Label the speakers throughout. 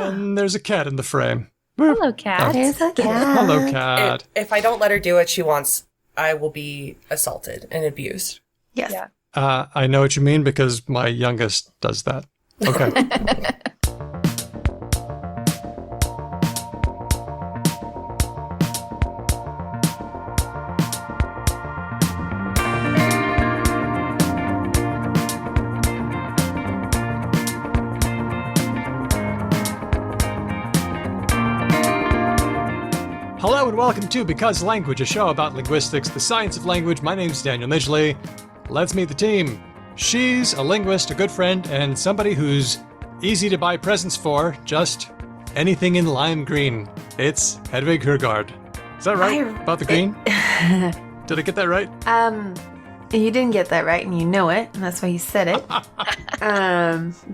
Speaker 1: And there's a cat in the frame.
Speaker 2: Hello, cat.
Speaker 3: There's a cat.
Speaker 1: Hello, cat.
Speaker 4: If I don't let her do what she wants, I will be assaulted and abused.
Speaker 3: Yes.
Speaker 2: Yeah.
Speaker 1: I know what you mean because my youngest does that. Okay. Hello and welcome to Because Language, a show about linguistics, the science of language. My name's Daniel Midgley. Let's meet the team. She's a linguist, a good friend, and somebody who's easy to buy presents for, just anything in lime green. It's Hedwig Hurgard. Is that right? About the green? Did I get that right?
Speaker 3: You didn't get that right, and you know it, and that's why you said it.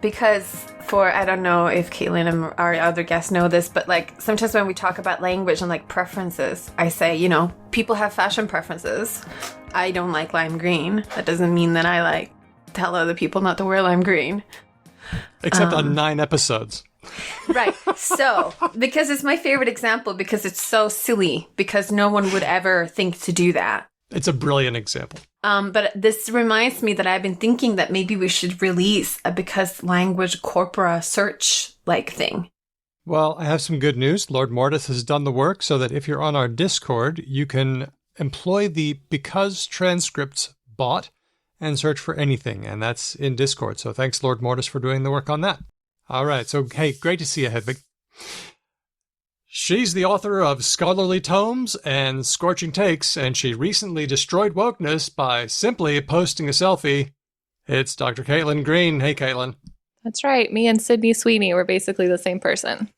Speaker 3: Because I don't know if Caitlin and our other guests know this, but like sometimes when we talk about language and like preferences, I say, you know, people have fashion preferences. I don't like lime green. That doesn't mean that I like tell other people not to wear lime green.
Speaker 1: Except on 9 episodes.
Speaker 3: Right. So, because it's my favorite example, because it's so silly, because no one would ever think to do that.
Speaker 1: It's a brilliant example.
Speaker 3: But this reminds me that I've been thinking that maybe we should release a Because Language Corpora search like thing.
Speaker 1: Well, I have some good news. Lord Mortis has done the work so that if you're on our Discord, you can employ the Because Transcripts bot and search for anything, and that's in Discord. So thanks, Lord Mortis, for doing the work on that. All right, so hey, great to see you, Hedwig. She's the author of scholarly tomes and scorching takes, and she recently destroyed wokeness by simply posting a selfie. It's Dr. Caitlin Green. Hey, Caitlin.
Speaker 2: That's right. Me and Sydney Sweeney were basically the same person.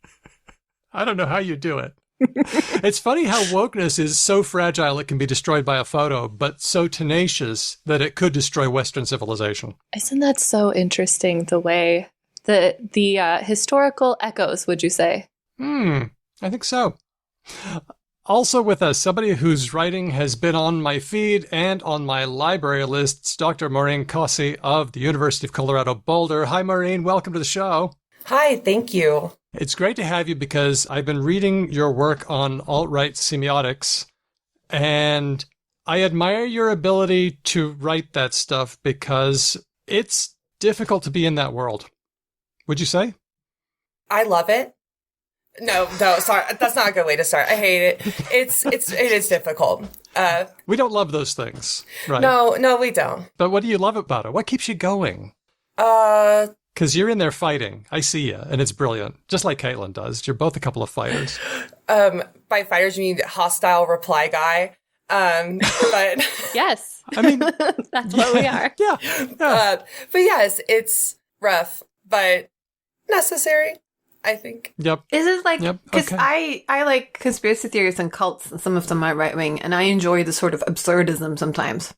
Speaker 1: I don't know how you do it. It's funny how wokeness is so fragile it can be destroyed by a photo, but so tenacious that it could destroy Western civilization.
Speaker 2: Isn't that so interesting, the way the historical echoes, would you say?
Speaker 1: I think so. Also with us, somebody whose writing has been on my feed and on my library lists, Dr. Maureen Kosse of the University of Colorado Boulder. Hi, Maureen. Welcome to the show.
Speaker 4: Hi, thank you.
Speaker 1: It's great to have you because I've been reading your work on alt-right semiotics, and I admire your ability to write that stuff because it's difficult to be in that world. Would you say?
Speaker 4: I love it. No, sorry. That's not a good way to start. I hate it. It is difficult.
Speaker 1: We don't love those things, right?
Speaker 4: No, we don't.
Speaker 1: But what do you love about it? What keeps you going? Because you're in there fighting. I see you, and it's brilliant. Just like Caitlin does. You're both a couple of fighters.
Speaker 4: By fighters, you mean hostile reply guy. But
Speaker 2: Yes.
Speaker 1: I mean,
Speaker 2: That's what we are.
Speaker 1: Yeah.
Speaker 4: but yes, it's rough, but necessary, I think.
Speaker 1: Yep.
Speaker 3: Is it like,
Speaker 1: Yep,
Speaker 3: because
Speaker 1: okay.
Speaker 3: I like conspiracy theories and cults, and some of them are right wing, and I enjoy the sort of absurdism sometimes.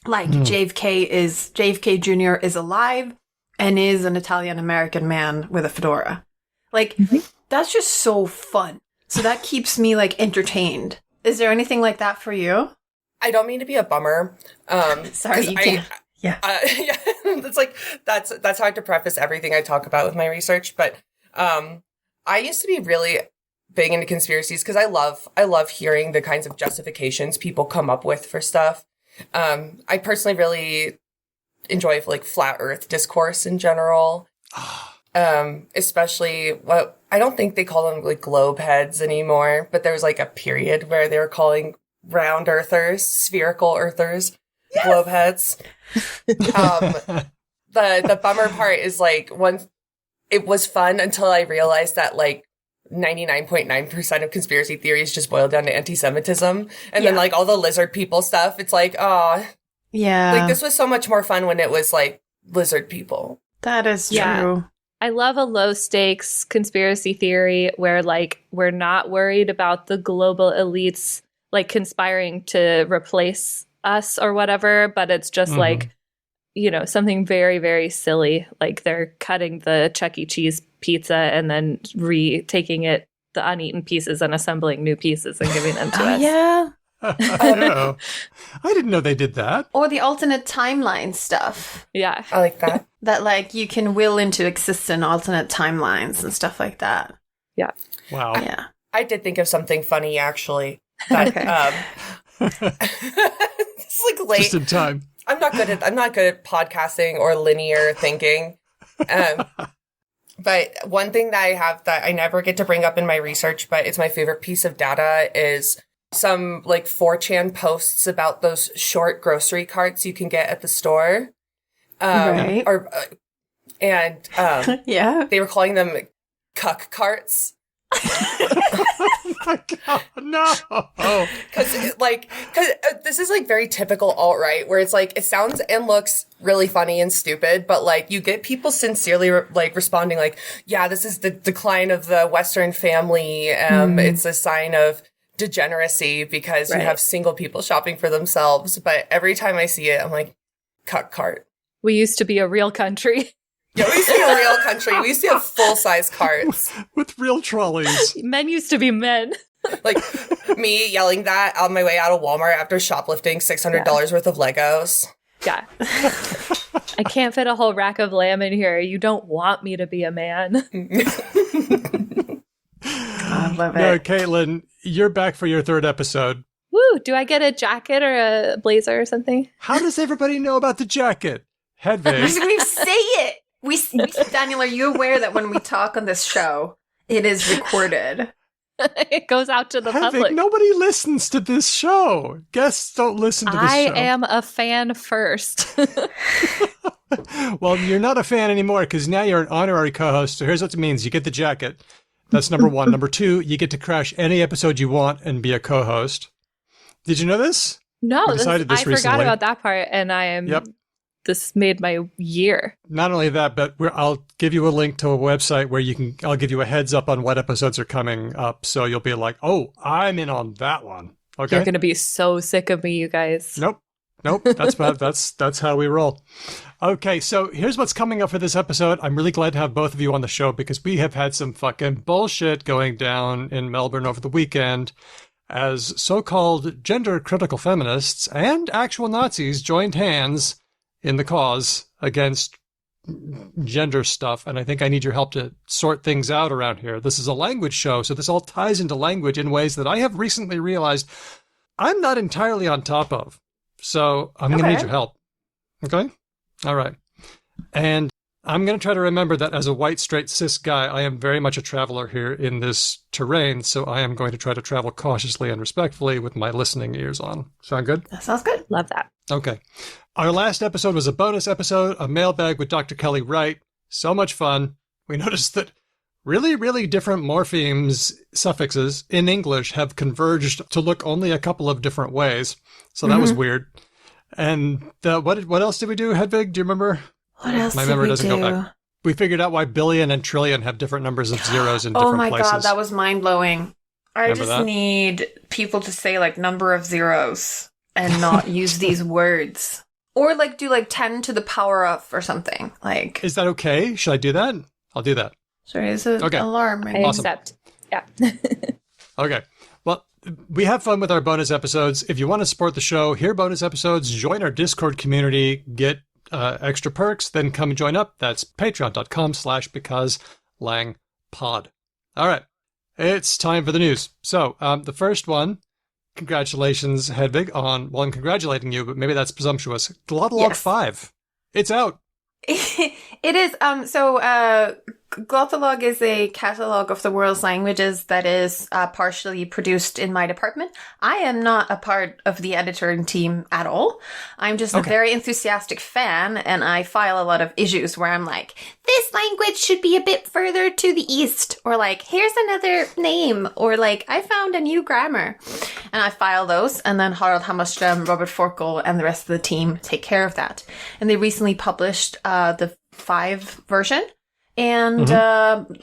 Speaker 3: Like JFK Jr. is alive and is an Italian American man with a fedora. Like, that's just so fun. So that keeps me like entertained. Is there anything like that for you?
Speaker 4: I don't mean to be a bummer.
Speaker 3: Sorry, you can't. Yeah.
Speaker 4: Yeah. It's like, that's how I have to preface everything I talk about with my research. But, I used to be really big into conspiracies because I love hearing the kinds of justifications people come up with for stuff. I personally really enjoy like flat earth discourse in general. Especially I don't think they call them like globe heads anymore, but there was like a period where they were calling round earthers, spherical earthers, globe heads. The bummer part is like it was fun until I realized that like 99.9% of conspiracy theories just boil down to anti-Semitism. And then like all the lizard people stuff, it's like, oh,
Speaker 3: yeah.
Speaker 4: Like this was so much more fun when it was like lizard people.
Speaker 3: That is true.
Speaker 2: Yeah. I love a low stakes conspiracy theory where like we're not worried about the global elites like conspiring to replace us or whatever, but it's just like, you know, something very, very silly. Like they're cutting the Chuck E. Cheese pizza and then taking it, the uneaten pieces and assembling new pieces and giving them to us.
Speaker 3: Yeah.
Speaker 1: Oh. I didn't know they did that.
Speaker 3: Or the alternate timeline stuff.
Speaker 2: Yeah.
Speaker 4: I like that.
Speaker 3: That, like, you can will into existence alternate timelines and stuff like that.
Speaker 2: Yeah.
Speaker 1: Wow.
Speaker 3: Yeah.
Speaker 4: I did think of something funny, actually. That,
Speaker 3: Okay.
Speaker 4: it's like late.
Speaker 1: Just in time.
Speaker 4: I'm not good at podcasting or linear thinking. But one thing that I have that I never get to bring up in my research, but it's my favorite piece of data, is some like 4chan posts about those short grocery carts you can get at the store.
Speaker 3: Right. Yeah.
Speaker 4: They were calling them cuck carts.
Speaker 1: Oh my God, no.
Speaker 4: Because this is like very typical alt-right, where it's like, it sounds and looks really funny and stupid, but like you get people sincerely responding like, yeah, this is the decline of the Western family. It's a sign of degeneracy because you have single people shopping for themselves. But every time I see it, I'm like, cuck cart.
Speaker 2: We used to be a real country.
Speaker 4: Yeah, we used to be a real country. We used to have full-size carts.
Speaker 1: With real trolleys.
Speaker 2: Men used to be men.
Speaker 4: Like me yelling that on my way out of Walmart after shoplifting $600 worth of Legos.
Speaker 2: Yeah. I can't fit a whole rack of lamb in here. You don't want me to be a man.
Speaker 3: I love
Speaker 1: No,
Speaker 3: it.
Speaker 1: Caitlin, you're back for your third episode.
Speaker 2: Woo! Do I get a jacket or a blazer or something?
Speaker 1: How does everybody know about the jacket? Hedvig.
Speaker 3: We say it. Daniel, are you aware that when we talk on this show, it is recorded?
Speaker 2: It goes out to the
Speaker 1: Hedvig,
Speaker 2: public.
Speaker 1: nobody listens to this show. Guests don't listen to this
Speaker 2: I
Speaker 1: show.
Speaker 2: am a fan first.
Speaker 1: Well, you're not a fan anymore because now you're an honorary co-host. So here's what it means. You get the jacket. That's number one. Number two, you get to crash any episode you want and be a co-host. Did you know this?
Speaker 2: No,
Speaker 1: We decided this
Speaker 2: I forgot
Speaker 1: recently.
Speaker 2: about that part, and I am.
Speaker 1: Yep.
Speaker 2: This made my year.
Speaker 1: Not only that, but I'll give you a link to a website where I'll give you a heads up on what episodes are coming up. So you'll be like, oh, I'm in on that one. Okay.
Speaker 2: You're going to be so sick of me, you guys.
Speaker 1: Nope. That's how we roll. Okay. So here's what's coming up for this episode. I'm really glad to have both of you on the show because we have had some fucking bullshit going down in Melbourne over the weekend as so-called gender critical feminists and actual Nazis joined hands in the cause against gender stuff. And I think I need your help to sort things out around here. This is a language show, so this all ties into language in ways that I have recently realized I'm not entirely on top of. So I'm going to need your help. Okay? All right. And I'm going to try to remember that as a white, straight, cis guy, I am very much a traveler here in this terrain. So I am going to try to travel cautiously and respectfully with my listening ears on. Sound good?
Speaker 3: That sounds good.
Speaker 2: Love that.
Speaker 1: Okay. Our last episode was a bonus episode, a mailbag with Dr. Kelly Wright. So much fun. We noticed that really, really different morphemes, suffixes in English have converged to look only a couple of different ways. So that was weird. And what else did we do, Hedvig? Do you remember?
Speaker 3: What else
Speaker 1: My
Speaker 3: did
Speaker 1: memory
Speaker 3: we
Speaker 1: doesn't
Speaker 3: do?
Speaker 1: go back. We figured out why billion and trillion have different numbers of zeros in different
Speaker 3: Oh my
Speaker 1: places.
Speaker 3: god, that was mind-blowing. I
Speaker 1: Remember
Speaker 3: just
Speaker 1: that?
Speaker 3: need people to say like number of zeros and not use these words. Or like do like 10 to the power of or something. Like,
Speaker 1: Is that okay? Should I do that? I'll do that.
Speaker 3: sorry, there's an
Speaker 1: Okay.
Speaker 3: alarm.
Speaker 2: I
Speaker 3: Right?
Speaker 1: Awesome.
Speaker 2: accept. Yeah.
Speaker 1: Okay. Well, we have fun with our bonus episodes. If you want to support the show, hear bonus episodes, join our Discord community, get extra perks, then come and join up. That's patreon.com/becauselangpod. All right. It's time for the news. So the first one, congratulations, Hedvig, on, well, I'm congratulating you, but maybe that's presumptuous. Glottolog
Speaker 3: Yes.
Speaker 1: 5. It's out.
Speaker 3: It is. Glottolog is a catalog of the world's languages that is partially produced in my department. I am not a part of the editing team at all. I'm just a very enthusiastic fan, and I file a lot of issues where I'm like, this language should be a bit further to the east, or like, here's another name, or like, I found a new grammar. And I file those, and then Harald Hammarström, Robert Forkel, and the rest of the team take care of that. And they recently published the 5 version. And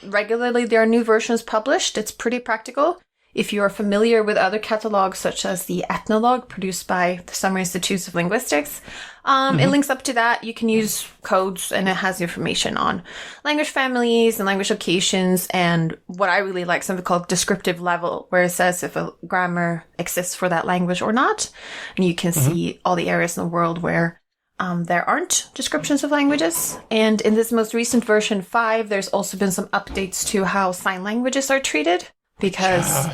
Speaker 3: regularly there are new versions published. It's pretty practical. If you are familiar with other catalogs, such as the Ethnologue, produced by the Summer Institutes of Linguistics, It links up to that. You can use codes, and it has information on language families and language locations, and what I really like, something called descriptive level, where it says if a grammar exists for that language or not. And you can see all the areas in the world where there aren't descriptions of languages. And in this most recent version 5, there's also been some updates to how sign languages are treated, because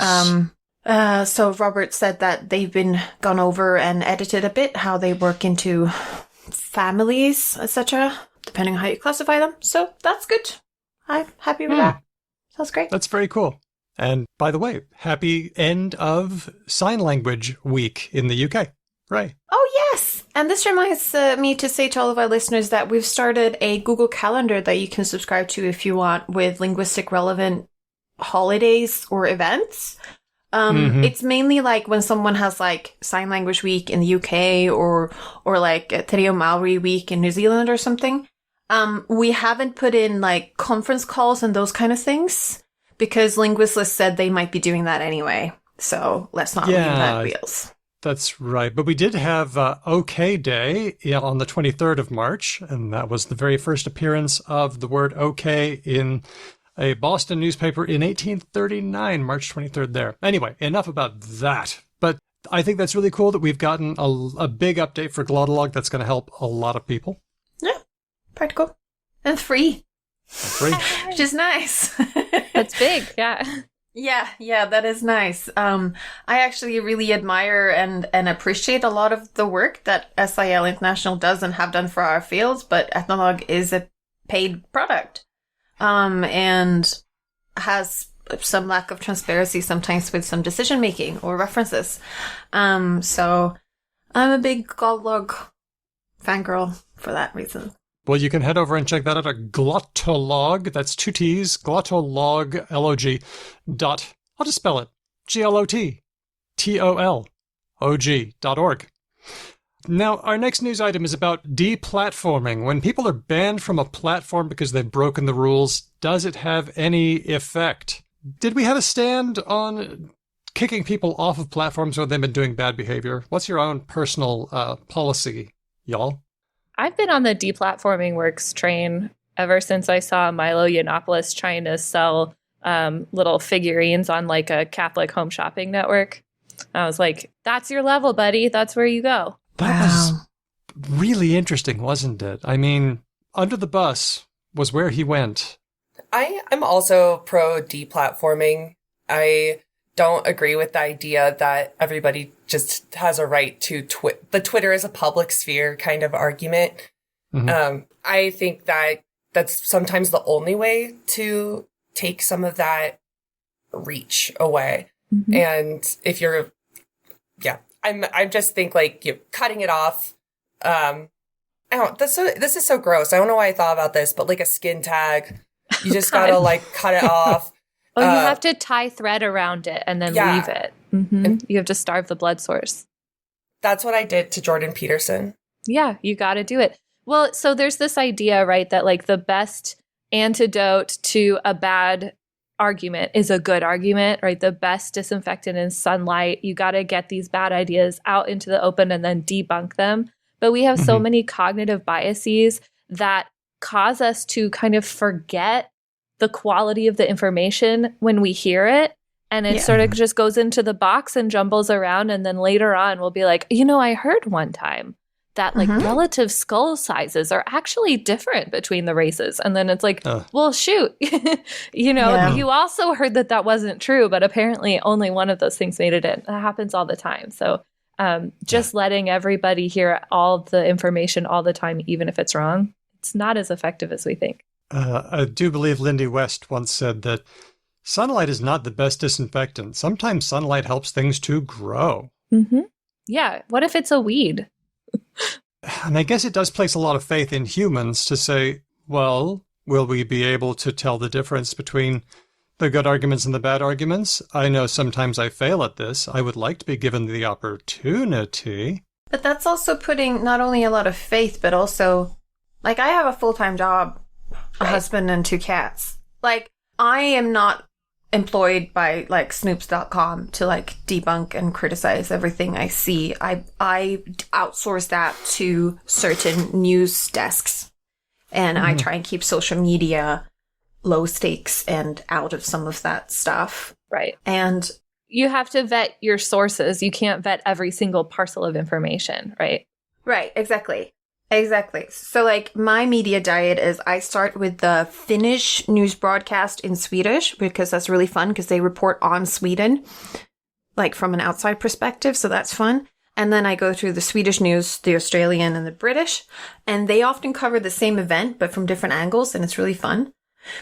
Speaker 3: so Robert said that they've been gone over and edited a bit how they work into families, etc., depending on how you classify them. So that's good. I'm happy with that. Sounds great.
Speaker 1: That's very cool. And by the way, happy end of Sign Language Week in the UK. Right.
Speaker 3: Oh, yes. And this reminds me to say to all of our listeners that we've started a Google Calendar that you can subscribe to if you want, with linguistic relevant holidays or events. It's mainly like when someone has like Sign Language Week in the UK or like Te Reo Maori Week in New Zealand or something. We haven't put in like conference calls and those kind of things because Linguistless said they might be doing that anyway. So let's not leave that wheels.
Speaker 1: That's right. But we did have OK Day on the 23rd of March, and that was the very first appearance of the word OK in a Boston newspaper in 1839, March 23rd there. Anyway, enough about that. But I think that's really cool that we've gotten a big update for Glottolog that's going to help a lot of people.
Speaker 3: Yeah, practical. And free. Which is nice.
Speaker 2: That's big, yeah.
Speaker 3: Yeah, that is nice. I actually really admire and appreciate a lot of the work that SIL International does and have done for our fields, but Ethnologue is a paid product. And has some lack of transparency sometimes with some decision making or references. So I'm a big Glottolog fangirl for that reason.
Speaker 1: Well, you can head over and check that out at Glottolog. That's 2 T's, Glottolog, L-O-G, dot, I'll just spell it, GLOTTOLOG.org. Now, our next news item is about deplatforming. When people are banned from a platform because they've broken the rules, does it have any effect? Did we have a stand on kicking people off of platforms when they've been doing bad behavior? What's your own personal policy, y'all?
Speaker 2: I've been on the deplatforming works train ever since I saw Milo Yiannopoulos trying to sell little figurines on like a Catholic home shopping network. I was like, that's your level, buddy. That's where you go.
Speaker 1: That was really interesting, wasn't it? I mean, under the bus was where he went.
Speaker 4: I'm also pro deplatforming. I don't agree with the idea that everybody just has a right to the Twitter is a public sphere kind of argument. I think that that's sometimes the only way to take some of that reach away. And if you're, I just think like you cutting it off. This is so gross. I don't know why I thought about this, but like a skin tag, you just gotta like cut it off.
Speaker 2: Oh, you have to tie thread around it and then leave it. You have to starve the blood source.
Speaker 4: That's what I did to Jordan Peterson.
Speaker 2: Yeah, you got to do it. Well, so there's this idea, right, that like the best antidote to a bad argument is a good argument, right? The best disinfectant is sunlight. You got to get these bad ideas out into the open and then debunk them. But we have so many cognitive biases that cause us to kind of forget the quality of the information when we hear it. And it sort of just goes into the box and jumbles around. And then later on, we'll be like, I heard one time that like relative skull sizes are actually different between the races. And then it's like, well, shoot, you also heard that wasn't true, but apparently only one of those things made it in. That happens all the time. So just letting everybody hear all the information all the time, even if it's wrong, it's not as effective as we think.
Speaker 1: I do believe Lindy West once said that sunlight is not the best disinfectant. Sometimes sunlight helps things to grow.
Speaker 2: Yeah. What if it's a weed?
Speaker 1: And I guess it does place a lot of faith in humans to say, well, will we be able to tell the difference between the good arguments and the bad arguments? I know sometimes I fail at this. I would like to be given the opportunity.
Speaker 3: But that's also putting not only a lot of faith, but also, like, I have a full-time job, a husband and 2 cats. Like, I am not employed by like snoops.com to like debunk and criticize everything I see. I outsource that to certain news desks, and I try and keep social media low stakes and out of some of that stuff.
Speaker 2: Right.
Speaker 3: And
Speaker 2: you have to vet your sources. You can't vet every single parcel of information, right?
Speaker 3: right, exactly. Exactly. So like my media diet is I start with the Finnish news broadcast in Swedish, because that's really fun because they report on Sweden, like from an outside perspective. So that's fun. And then I go through the Swedish news, the Australian and the British, and they often cover the same event, but from different angles. And it's really fun.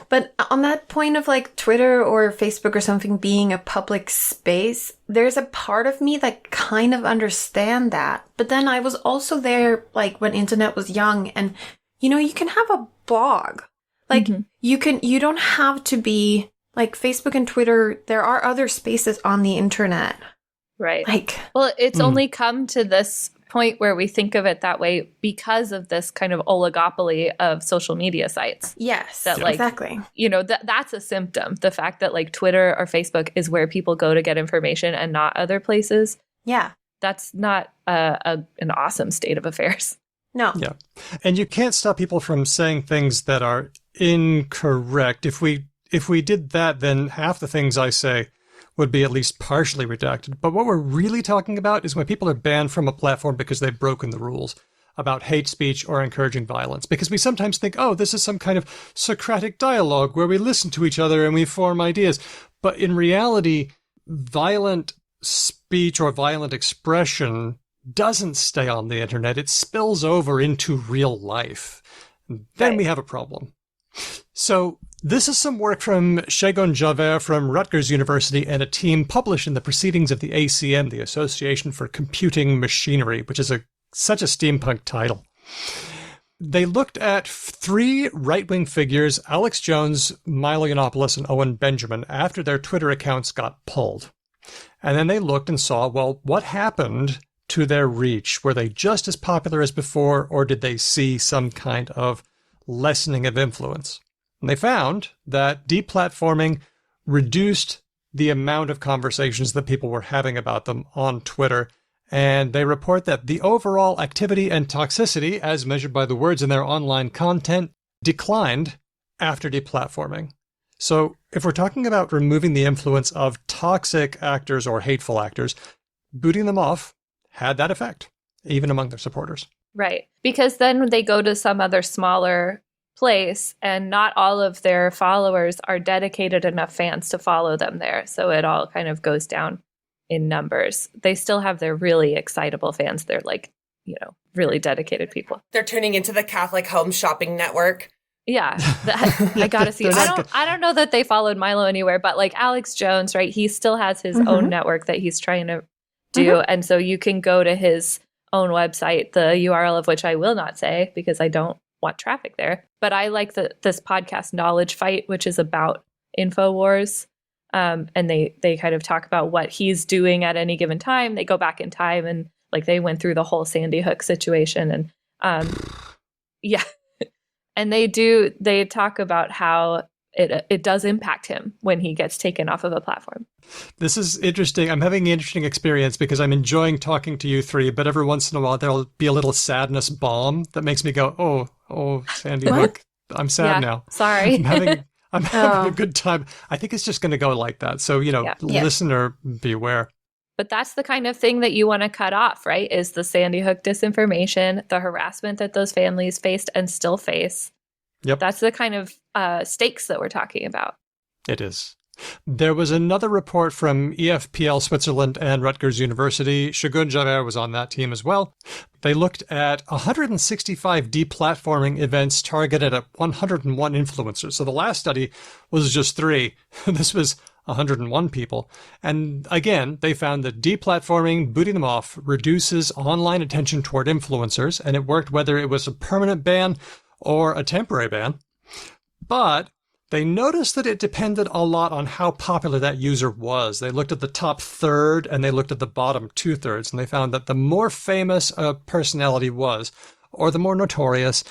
Speaker 3: But on that point of like Twitter or Facebook or something being a public space, there's a part of me that kind of understand that. But then I was also there like when internet was young, and you know, you can have a blog. Like you don't have to be like Facebook and Twitter. There are other spaces on the internet.
Speaker 2: Right.
Speaker 3: Like,
Speaker 2: well, it's only come to this point where we think of it that way because of this kind of oligopoly of social media sites.
Speaker 3: yes,
Speaker 2: That, like,
Speaker 3: exactly.
Speaker 2: You know, that's a symptom. The fact that like Twitter or Facebook is where people go to get information and not other places.
Speaker 3: Yeah.
Speaker 2: That's not an awesome state of affairs.
Speaker 3: No.
Speaker 1: Yeah. And you can't stop people from saying things that are incorrect. If we did that, then half the things I say would be at least partially redacted. But what we're really talking about is when people are banned from a platform because they've broken the rules about hate speech or encouraging violence. Because we sometimes think, oh, this is some kind of Socratic dialogue where we listen to each other and we form ideas. But in reality, violent speech or violent expression doesn't stay on the internet. It spills over into real life. Then we have a problem. So this is some work from Segun Javert from Rutgers University and a team published in the Proceedings of the ACM, the Association for Computing Machinery, which is such a steampunk title. They looked at 3 right-wing figures, Alex Jones, Milo Yiannopoulos, and Owen Benjamin, after their Twitter accounts got pulled. And then they looked and saw, well, what happened to their reach? Were they just as popular as before, or did they see some kind of lessening of influence? And they found that deplatforming reduced the amount of conversations that people were having about them on Twitter. And they report that the overall activity and toxicity, as measured by the words in their online content, declined after deplatforming. So if we're talking about removing the influence of toxic actors or hateful actors, booting them off had that effect, even among their supporters.
Speaker 2: Right. Because then they go to some other smaller place and not all of their followers are dedicated enough fans to follow them there. So it all kind of goes down in numbers. They still have their really excitable fans. They're like, you know, really dedicated people.
Speaker 4: They're turning into the Catholic Home Shopping Network.
Speaker 2: Yeah, I gotta see. I don't know that they followed Milo anywhere, but like Alex Jones, right? He still has his own network that he's trying to do, and so you can go to his own website, the URL of which I will not say because I don't want traffic there. But I like this podcast, Knowledge Fight, which is about InfoWars, and they kind of talk about what he's doing at any given time. They go back in time and like they went through the whole Sandy Hook situation, and yeah. And they talk about how it does impact him when he gets taken off of a platform.
Speaker 1: This is interesting. I'm having an interesting experience because I'm enjoying talking to you 3, but every once in a while there'll be a little sadness bomb that makes me go, oh, Sandy Hook. I'm sad now.
Speaker 2: Sorry.
Speaker 1: I'm having a good time. I think it's just going to go like that. So, listener, beware.
Speaker 2: But that's the kind of thing that you want to cut off, right? Is the Sandy Hook disinformation, the harassment that those families faced and still face.
Speaker 1: Yep.
Speaker 2: That's the kind of stakes that we're talking about.
Speaker 1: It is. There was another report from EFPL Switzerland and Rutgers University. Segun Javert was on that team as well. They looked at 165 deplatforming events targeted at 101 influencers. So the last study was just 3. This was 101 people. And again, they found that deplatforming, booting them off, reduces online attention toward influencers, and it worked whether it was a permanent ban or a temporary ban. But they noticed that it depended a lot on how popular that user was. They looked at the top third and they looked at the bottom 2/3, and they found that the more famous a personality was, or the more notorious,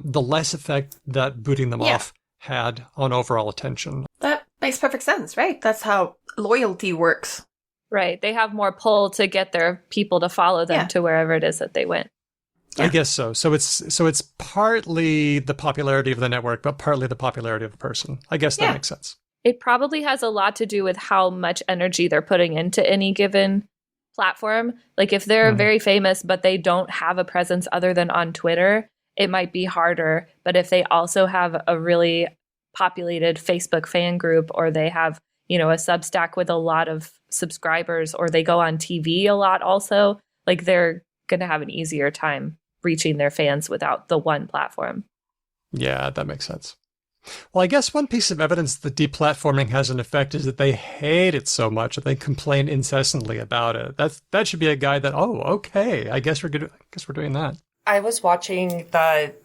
Speaker 1: the less effect that booting them off had on overall attention.
Speaker 3: Makes perfect sense, right? That's how loyalty works.
Speaker 2: Right. They have more pull to get their people to follow them to wherever it is that they went.
Speaker 1: I guess so. So it's partly the popularity of the network, but partly the popularity of the person. I guess that makes sense.
Speaker 2: It probably has a lot to do with how much energy they're putting into any given platform. Like if they're very famous, but they don't have a presence other than on Twitter, it might be harder. But if they also have a really populated Facebook fan group, or they have, a Substack with a lot of subscribers, or they go on TV a lot also, like they're going to have an easier time reaching their fans without the one platform.
Speaker 1: Yeah, that makes sense. Well, I guess one piece of evidence that deplatforming has an effect is that they hate it so much that they complain incessantly about it. That should be a guide that, okay, I guess we're doing that.
Speaker 4: I was watching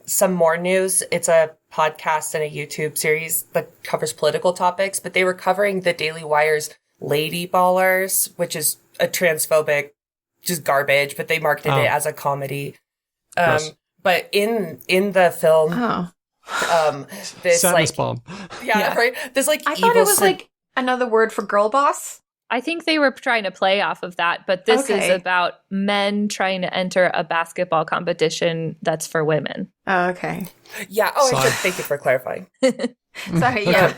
Speaker 4: Some More News. It's a podcast and a YouTube series that covers political topics, but they were covering the Daily Wire's Lady Ballers, which is a transphobic, just garbage, but they marketed it as a comedy. But in the film, this
Speaker 1: Sadness bomb.
Speaker 4: Right. This
Speaker 3: I thought it was like another word for girl boss.
Speaker 2: I think they were trying to play off of that, but this is about men trying to enter a basketball competition that's for women.
Speaker 3: Oh, okay.
Speaker 4: Yeah. Thank you for clarifying.
Speaker 3: Sorry, yeah.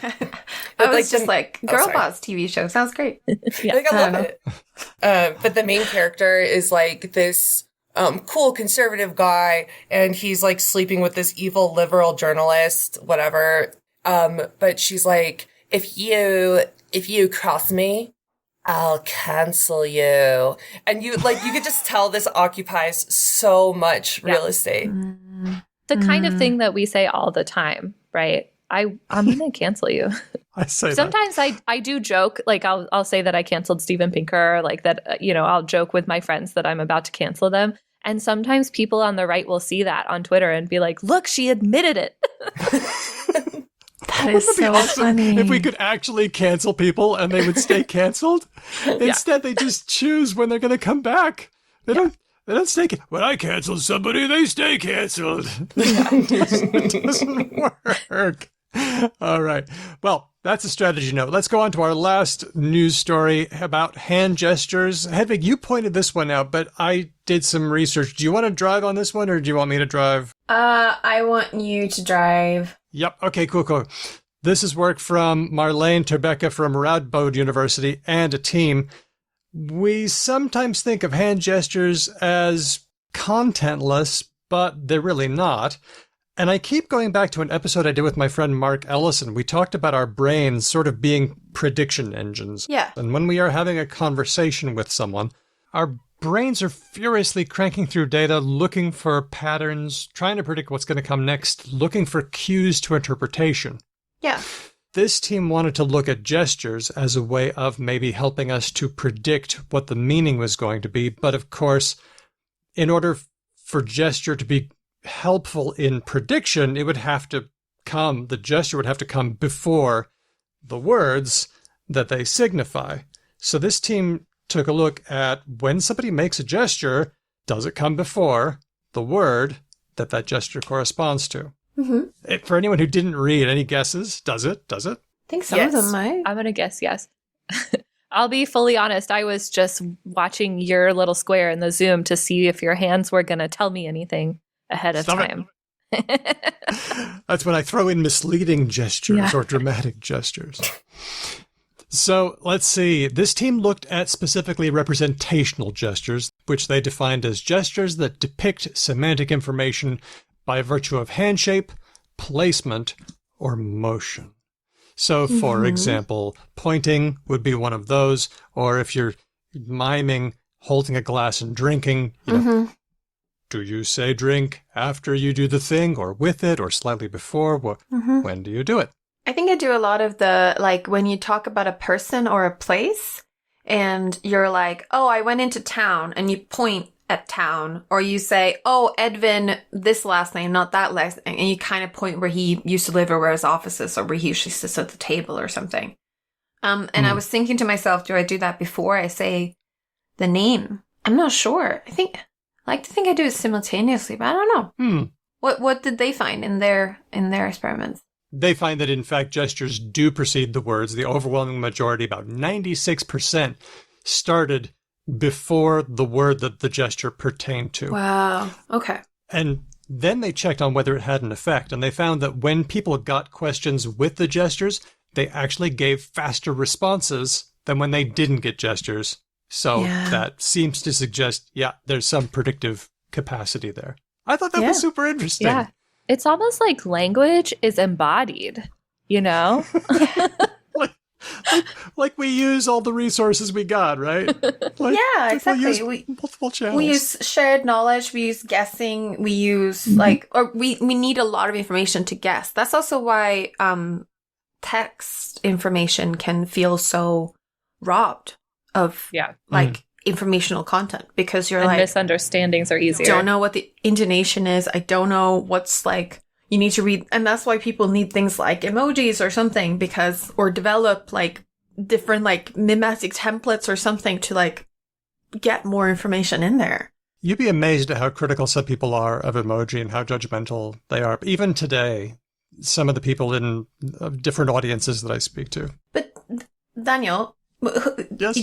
Speaker 3: I was just like, girl boss TV show. Sounds great.
Speaker 4: I love it. But the main character is like this cool conservative guy, and he's like sleeping with this evil liberal journalist, whatever. But she's like, if you cross me, I'll cancel you. And you could just tell this occupies so much real estate.
Speaker 2: The kind of thing that we say all the time, right? I'm going to cancel you.
Speaker 1: I say
Speaker 2: sometimes
Speaker 1: that.
Speaker 2: I do joke, like I'll say that I canceled Steven Pinker, like that, I'll joke with my friends that I'm about to cancel them. And sometimes people on the right will see that on Twitter and be like, look, she admitted it.
Speaker 3: That is so funny.
Speaker 1: If we could actually cancel people and they would stay canceled, instead they just choose when they're going to come back. They don't stay. When I cancel somebody, they stay canceled. It doesn't work. All right. Well, that's a strategy note. Let's go on to our last news story about hand gestures. Hedvig, you pointed this one out, but I did some research. Do you want to drive on this one, or do you want me to drive?
Speaker 3: I want you to drive.
Speaker 1: Yep. Okay, cool. This is work from Marlene Terbecke from Radboud University and a team. We sometimes think of hand gestures as contentless, but they're really not. And I keep going back to an episode I did with my friend Mark Ellison. We talked about our brains sort of being prediction engines.
Speaker 3: Yeah.
Speaker 1: And when we are having a conversation with someone, our brains are furiously cranking through data, looking for patterns, trying to predict what's going to come next, looking for cues to interpretation.
Speaker 3: Yeah.
Speaker 1: This team wanted to look at gestures as a way of maybe helping us to predict what the meaning was going to be. But of course, in order for gesture to be helpful in prediction, the gesture would have to come before the words that they signify. So this team took a look at when somebody makes a gesture, does it come before the word that gesture corresponds to? Mm-hmm. For anyone who didn't read, any guesses? Does it?
Speaker 3: I think some of them might.
Speaker 2: I'm going to guess yes. I'll be fully honest. I was just watching your little square in the Zoom to see if your hands were going to tell me anything ahead of time.
Speaker 1: That's when I throw in misleading gestures or dramatic gestures. So let's see. This team looked at specifically representational gestures, which they defined as gestures that depict semantic information by virtue of hand shape, placement, or motion. So, for example, pointing would be one of those, or if you're miming, holding a glass and drinking, do you say drink after you do the thing, or with it, or slightly before? When do you do it?
Speaker 3: I think I do a lot of the, like, when you talk about a person or a place, and you're like, oh, I went into town, and you point at town, or you say, oh, Edvin, this last name, not that last name, and you kind of point where he used to live or where his office is or where he usually sits at the table or something. And I was thinking to myself, do I do that before I say the name? I'm not sure. I like to think I do it simultaneously, but I don't know. What did they find in their experiments?
Speaker 1: they find that, in fact, gestures do precede the words. The overwhelming majority, about 96%, started before the word that the gesture pertained to.
Speaker 3: Wow. Okay.
Speaker 1: And then they checked on whether it had an effect, and they found that when people got questions with the gestures, they actually gave faster responses than when they didn't get gestures. So that seems to suggest, there's some predictive capacity there. I thought that was super interesting.
Speaker 2: Yeah. It's almost like language is embodied, you know?
Speaker 1: like we use all the resources we got, right?
Speaker 3: Exactly.
Speaker 1: We use multiple channels.
Speaker 3: We use shared knowledge, we use guessing, we use we need a lot of information to guess. That's also why text information can feel so robbed of informational content, because you're
Speaker 2: and
Speaker 3: like,
Speaker 2: misunderstandings are easier.
Speaker 3: Don't know what the intonation is. I don't know what's like, you need to read. And that's why people need things like emojis or something, or develop like different like mimetic templates or something to like get more information in there.
Speaker 1: You'd be amazed at how critical some people are of emoji and how judgmental they are. Even today, some of the people in different audiences that I speak to.
Speaker 3: But Daniel,
Speaker 1: yes?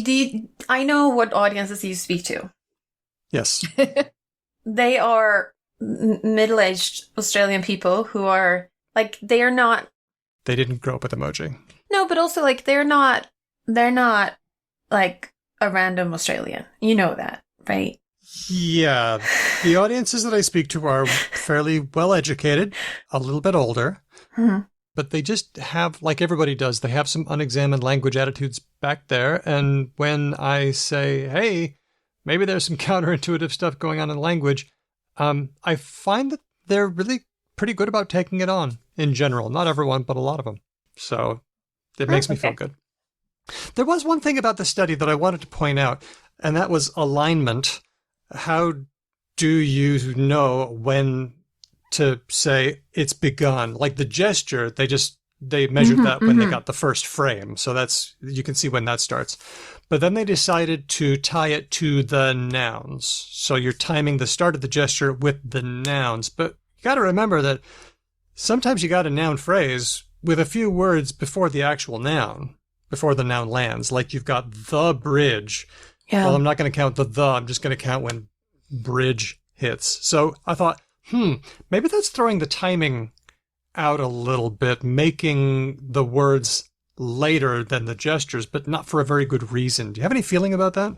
Speaker 3: I know what audiences you speak to.
Speaker 1: Yes.
Speaker 3: They are middle-aged Australian people who are like, they
Speaker 1: didn't grow up with emoji.
Speaker 3: No, but also like they're not like a random Australian. You know that, right?
Speaker 1: Yeah. The audiences that I speak to are fairly well educated, a little bit older.
Speaker 3: Mm-hmm.
Speaker 1: But they just have, like everybody does, they have some unexamined language attitudes back there. And when I say, hey, maybe there's some counterintuitive stuff going on in language, I find that they're really pretty good about taking it on in general. Not everyone, but a lot of them. So it makes me feel good. There was one thing about the study that I wanted to point out, and that was alignment. How do you know when to say it's begun? Like the gesture, they measured that when they got the first frame. So you can see when that starts. But then they decided to tie it to the nouns. So you're timing the start of the gesture with the nouns. But you got to remember that sometimes you got a noun phrase with a few words before the actual noun, before the noun lands. Like you've got the bridge. Yeah. Well, I'm not going to count the. I'm just going to count when bridge hits. So I thought, maybe that's throwing the timing out a little bit, making the words later than the gestures, but not for a very good reason. Do you have any feeling about that?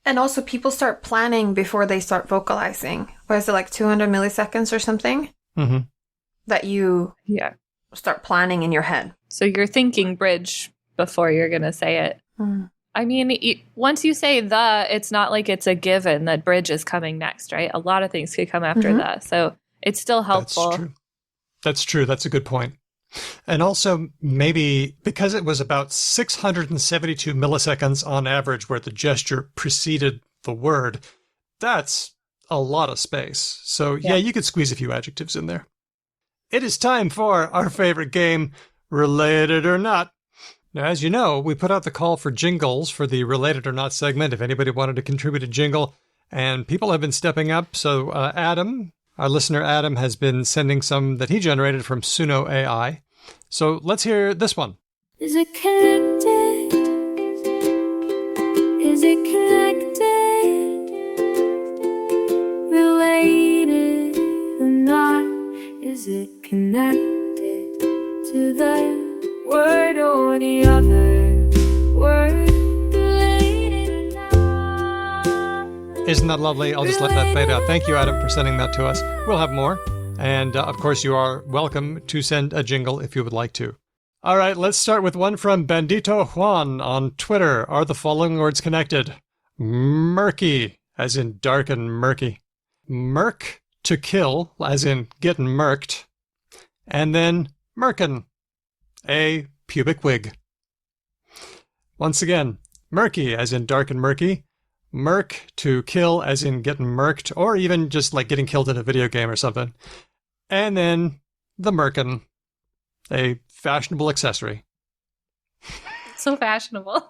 Speaker 3: And also people start planning before they start vocalizing. What is it, like 200 milliseconds or something?
Speaker 1: Mm-hmm.
Speaker 3: That you start planning in your head.
Speaker 2: So you're thinking bridge before you're going to say it.
Speaker 3: Mm.
Speaker 2: I mean, once you say it's not like it's a given that bridge is coming next, right? A lot of things could come after that. So it's still helpful.
Speaker 1: That's true. That's a good point. And also, maybe because it was about 672 milliseconds on average where the gesture preceded the word, that's a lot of space. So, you could squeeze a few adjectives in there. It is time for our favorite game, Related or Not. Now, as you know, we put out the call for jingles for the Related or Not segment if anybody wanted to contribute a jingle, and people have been stepping up. So Adam, our listener Adam, has been sending some that he generated from Suno AI. So let's hear this one.
Speaker 5: Is it connected? Is it connected? Related or not? Is it connected to the word or the other word? Related or not?
Speaker 1: Isn't that lovely? I'll just let that fade out. Thank you, Adam, for sending that to us. We'll have more. And, of course, you are welcome to send a jingle if you would like to. All right, let's start with one from Bandito Juan on Twitter. Are the following words connected? Murky, as in dark and murky. Murk, to kill, as in getting murked. And then merkin, a pubic wig. Once again, murky, as in dark and murky. Murk, to kill, as in getting murked, or even just like getting killed in a video game or something. And then the merkin, a fashionable accessory.
Speaker 2: So fashionable.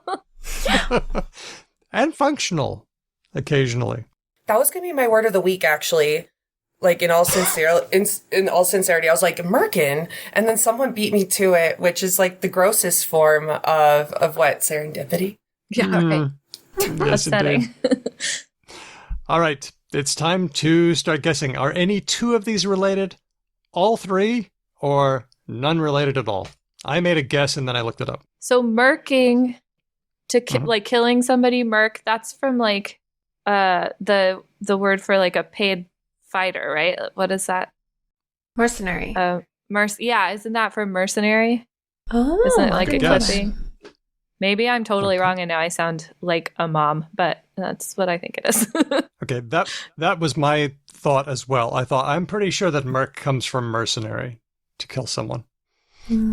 Speaker 1: And functional, occasionally.
Speaker 4: That was going to be my word of the week, actually. like in all sincerity, I was like, Merkin, and then someone beat me to it, which is like the grossest form of what, serendipity?
Speaker 2: Yeah, right.
Speaker 1: Yes,
Speaker 2: Upsetting.
Speaker 1: All right, it's time to start guessing. Are any two of these related? All three? Or none related at all? I made a guess and then I looked it up.
Speaker 2: So murking, like killing somebody, murk, that's from like the word for like a paid fighter, right? What is that?
Speaker 3: Mercenary.
Speaker 2: Yeah, isn't that from mercenary?
Speaker 3: Oh,
Speaker 2: Isn't it like
Speaker 1: good guess.
Speaker 2: equipping? Maybe I'm totally wrong and now I sound like a mom, but that's what I think it is.
Speaker 1: Okay, that was my thought as well. I'm pretty sure that merc comes from mercenary, to kill someone.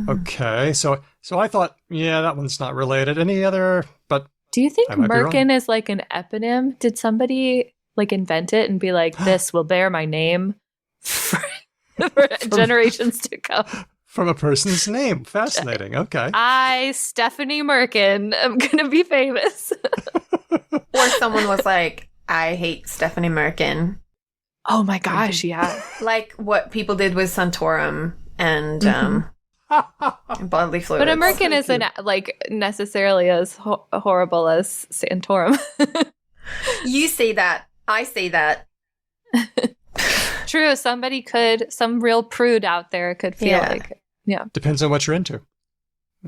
Speaker 1: Okay, so I thought, yeah, that one's not related. Any other? But
Speaker 2: Do you think
Speaker 1: I might be wrong.
Speaker 2: merkin is like an eponym? Did somebody like invent it and be like, this will bear my name for generations to come?
Speaker 1: from a person's name. Fascinating. Okay.
Speaker 2: I, Stephanie Merkin, am gonna be famous.
Speaker 3: Or someone was like, I hate Stephanie Merkin.
Speaker 2: Oh my gosh, yeah.
Speaker 3: Like what people did with Santorum and bodily fluids.
Speaker 2: But a merkin isn't like necessarily as horrible as Santorum.
Speaker 3: You say that. I say that.
Speaker 2: True, some real prude out there could feel like, yeah.
Speaker 1: Depends on what you're into.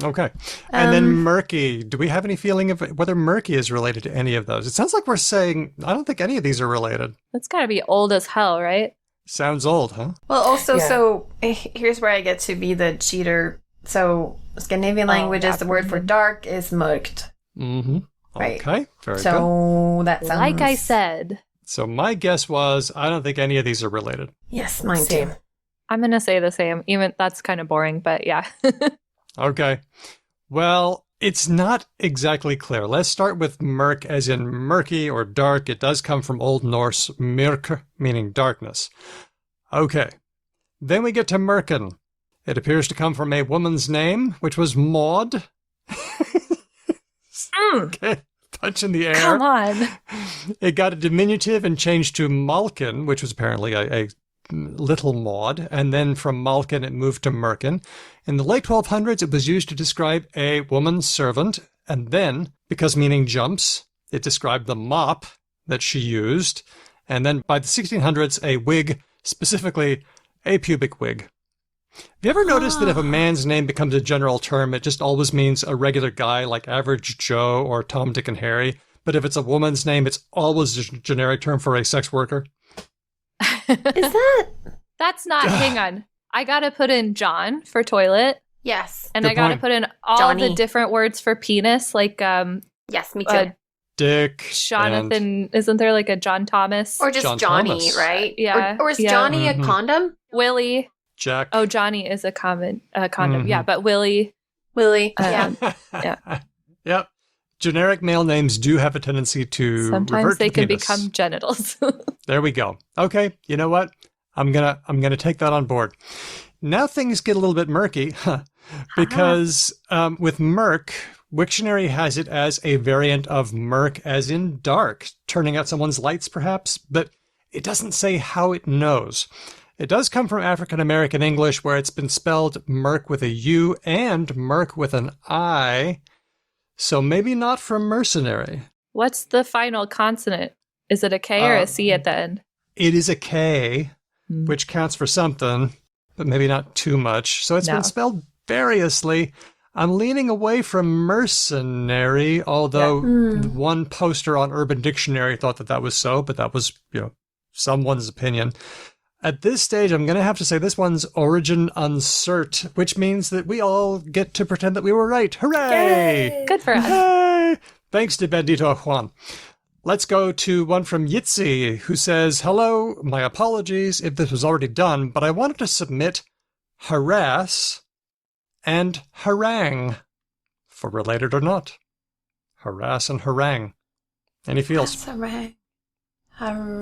Speaker 1: Okay. And then murky. Do we have any feeling of whether murky is related to any of those? It sounds like we're saying, I don't think any of these are related.
Speaker 2: That's gotta be old as hell, right?
Speaker 1: Sounds old, huh?
Speaker 3: Well, also, so here's where I get to be the cheater. So Scandinavian languages, the word for dark is mörkt.
Speaker 1: Mm-hmm.
Speaker 3: Right.
Speaker 1: Okay. Very good.
Speaker 3: So that sounds...
Speaker 2: Like I said.
Speaker 1: So my guess was, I don't think any of these are related.
Speaker 3: Yes, mine
Speaker 4: Same.
Speaker 3: too.
Speaker 2: I'm gonna say the same. Even that's kind of boring, but yeah.
Speaker 1: Okay. Well, it's not exactly clear. Let's start with murk as in murky or dark. It does come from Old Norse myrk, meaning darkness. Okay. Then we get to murken. It appears to come from a woman's name, which was Maud. Okay. Punch in the air.
Speaker 2: Come on.
Speaker 1: It got a diminutive and changed to Malkin, which was apparently a little Maud, and then from Malkin it moved to Merkin. In the late 1200s, it was used to describe a woman's servant, and then, because meaning jumps, it described the mop that she used, and then by the 1600s, a wig, specifically a pubic wig. Have you ever noticed that if a man's name becomes a general term, it just always means a regular guy like Average Joe or Tom, Dick, and Harry? But if it's a woman's name, it's always a generic term for a sex worker?
Speaker 3: Is that...
Speaker 2: That's not, hang on. I gotta put in John for toilet.
Speaker 3: Yes.
Speaker 2: And
Speaker 1: Good
Speaker 2: I gotta
Speaker 1: point.
Speaker 2: put in all
Speaker 3: Johnny.
Speaker 2: the different words for penis, like
Speaker 3: Yes, me too.
Speaker 1: Dick.
Speaker 2: Jonathan, isn't there like a John Thomas?
Speaker 3: Or just
Speaker 1: John
Speaker 3: Johnny,
Speaker 1: Thomas.
Speaker 3: right?
Speaker 2: Yeah.
Speaker 3: Or is
Speaker 2: Yeah.
Speaker 3: Johnny
Speaker 1: Mhm.
Speaker 3: a condom?
Speaker 2: Willie.
Speaker 1: Jack.
Speaker 2: Oh, Johnny is a condom.
Speaker 1: Mhm.
Speaker 2: Yeah, but Willie.
Speaker 3: Willie. Yeah.
Speaker 2: Yeah.
Speaker 1: Yep. Generic male names do have a tendency to
Speaker 2: Sometimes
Speaker 1: revert
Speaker 2: they
Speaker 1: to
Speaker 2: can
Speaker 1: penis.
Speaker 2: become genitals.
Speaker 1: There we go. Okay, you know what? I'm gonna take that on board. Now things get a little bit murky, because with murk, Wiktionary has it as a variant of murk, as in dark, turning out someone's lights, perhaps. But it doesn't say how it knows. It does come from African American English, where it's been spelled murk with a U and murk with an I. So maybe not from mercenary.
Speaker 2: What's the final consonant? Is it a K or a C at the end?
Speaker 1: It is a K, which counts for something, but maybe not too much. So it's
Speaker 2: No.
Speaker 1: been spelled variously. I'm leaning away from mercenary, although one poster on Urban Dictionary thought that was so, but that was, someone's opinion. At this stage, I'm going to have to say this one's origin uncertain, which means that we all get to pretend that we were right. Hooray!
Speaker 2: Good for us.
Speaker 1: Hey! Thanks to Bendito Juan. Let's go to one from Yitzi, who says, hello, my apologies if this was already done, but I wanted to submit harass and harangue, for related or not. Harass and harangue. Any feels?
Speaker 3: That's all right.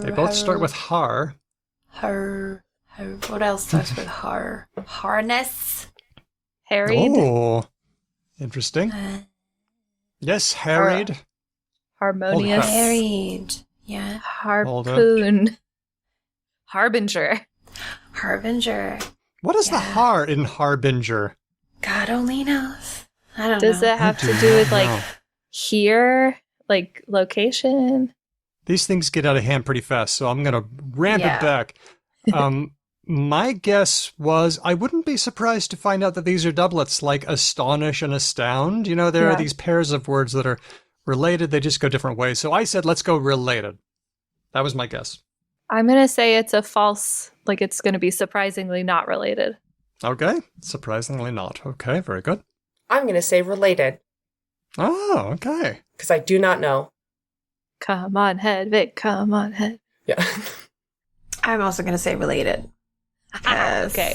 Speaker 1: They both start with har.
Speaker 3: What else starts with har? Harness.
Speaker 2: Harried.
Speaker 1: Oh, interesting. Yes, harried.
Speaker 2: Harmonious.
Speaker 1: Hold
Speaker 3: Harried. Yeah.
Speaker 1: Hold
Speaker 2: Harpoon. Harbinger.
Speaker 3: Harbinger.
Speaker 1: What is the har in harbinger?
Speaker 3: God only knows. I don't
Speaker 2: Does
Speaker 3: know.
Speaker 2: it have to do with like here, like location?
Speaker 1: These things get out of hand pretty fast, so I'm going to ramp
Speaker 3: Yeah.
Speaker 1: it back. My guess was I wouldn't be surprised to find out that these are doublets, like astonish and astound. You know, there are
Speaker 3: Yeah.
Speaker 1: these pairs of words that are related. They just go different ways. So I said, let's go related. That was my guess.
Speaker 2: I'm going to say it's a false, like it's going to be surprisingly not related.
Speaker 1: Okay. Surprisingly not. Okay. Very good.
Speaker 4: I'm going to say related
Speaker 1: Oh, okay.
Speaker 4: because I do not know.
Speaker 2: Come on, Hedvig. Come on, Hedvig.
Speaker 4: Yeah.
Speaker 3: I'm also going to say related.
Speaker 2: Okay.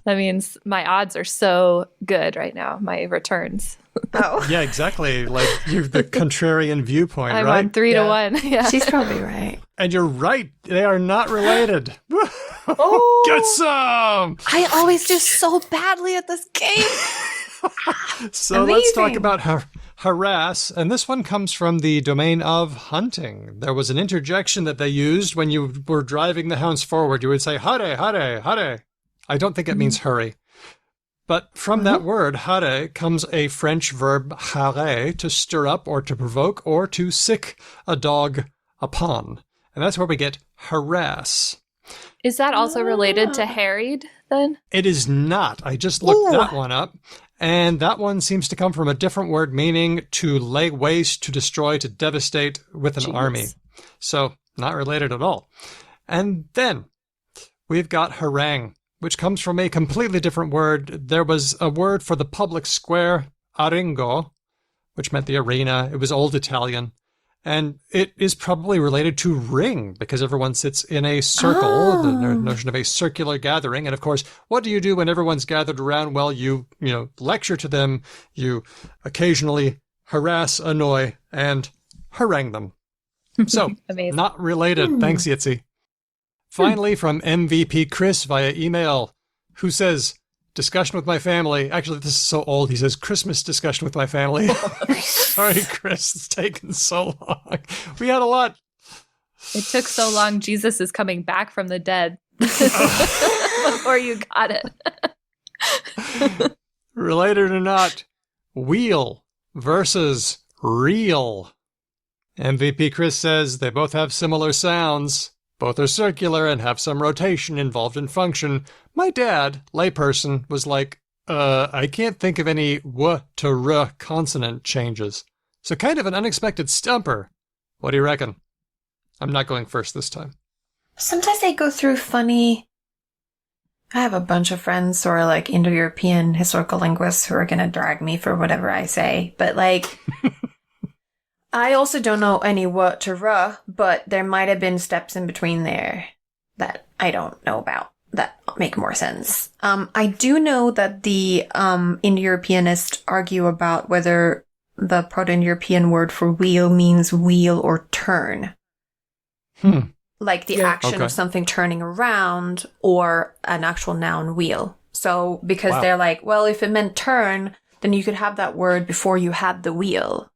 Speaker 2: That means my odds are so good right now, my returns.
Speaker 3: Oh.
Speaker 1: Yeah, exactly. Like you're the contrarian viewpoint,
Speaker 2: I'm
Speaker 1: right?
Speaker 2: on 3 to 1. Yeah.
Speaker 3: She's probably right.
Speaker 1: And you're right. They are not related.
Speaker 4: Oh.
Speaker 1: Get some!
Speaker 2: I always do so badly at this game.
Speaker 1: So let's talk
Speaker 3: Amazing.
Speaker 1: about harass. And this one comes from the domain of hunting. There was an interjection that they used when you were driving the hounds forward. You would say, hare, hare, hare. I don't think it means hurry. But from that word, hare, comes a French verb hare, to stir up or to provoke or to sick a dog upon. And that's where we get harass.
Speaker 2: Is that also related to harried then?
Speaker 1: It is not. I just looked that one up. And that one seems to come from a different word meaning to lay waste, to destroy, to devastate with an army. So not related at all. And then we've got harangue, which comes from a completely different word. There was a word for the public square, arengo, which meant the arena. It was Old Italian. And it is probably related to ring because everyone sits in a circle, the notion of a circular gathering. And of course, what do you do when everyone's gathered around? Well, you lecture to them, you occasionally harass, annoy, and harangue them. So,
Speaker 2: Amazing.
Speaker 1: not related. Thanks, Yitzi. Finally, from MVP Chris via email, who says, discussion with my family. Actually, this is so old. He says, Christmas discussion with my family. Sorry, Chris. It's taken so long. We had a lot.
Speaker 2: It took so long. Jesus is coming back from the dead before you got it.
Speaker 1: Related or not, wheel versus reel. MVP Chris says they both have similar sounds. Both are circular and have some rotation involved in function. My dad, layperson, was like, I can't think of any w to r consonant changes. So kind of an unexpected stumper. What do you reckon? I'm not going first this time.
Speaker 3: Sometimes I go through funny. I have a bunch of friends who are like Indo-European historical linguists who are going to drag me for whatever I say. But like, I also don't know any what to r, but there might have been steps in between there that I don't know about that make more sense. I do know that the Indo-Europeanists argue about whether the Proto-Indo-European word for wheel means wheel or turn. Like the action of something turning around or an actual noun wheel. So because they're like, well, if it meant turn, then you could have that word before you had the wheel.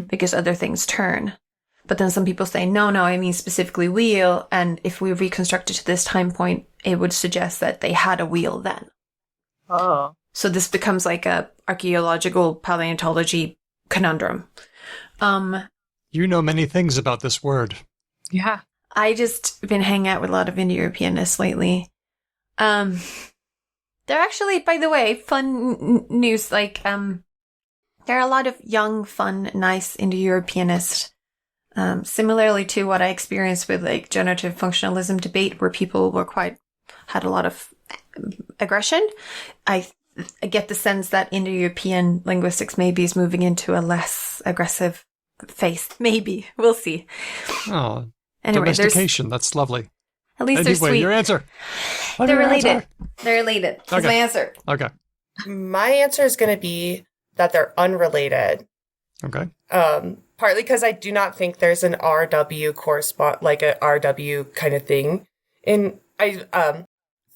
Speaker 3: Because other things turn. But then some people say, no, I mean specifically wheel. And if we reconstruct it to this time point, it would suggest that they had a wheel then.
Speaker 2: Oh.
Speaker 3: So this becomes like a archaeological paleontology conundrum.
Speaker 1: You know many things about this word.
Speaker 2: Yeah.
Speaker 3: I just been hanging out with a lot of Indo-Europeanists lately. They're actually, by the way, fun news. Like, there are a lot of young, fun, nice Indo-Europeanists. Similarly to what I experienced with like generative functionalism debate, where people had a lot of aggression. I get the sense that Indo-European linguistics maybe is moving into a less aggressive phase. Maybe. We'll see.
Speaker 1: Oh,
Speaker 3: Anyway,
Speaker 1: domestication. That's lovely.
Speaker 3: at least they're
Speaker 1: Anyway,
Speaker 3: sweet.
Speaker 1: your answer.
Speaker 3: They're related. They're related. That's
Speaker 1: Okay.
Speaker 3: my answer.
Speaker 1: Okay.
Speaker 4: My answer is going to be that they're unrelated.
Speaker 1: Okay.
Speaker 4: Partly because I do not think there's an RW correspond, like a RW kind of thing.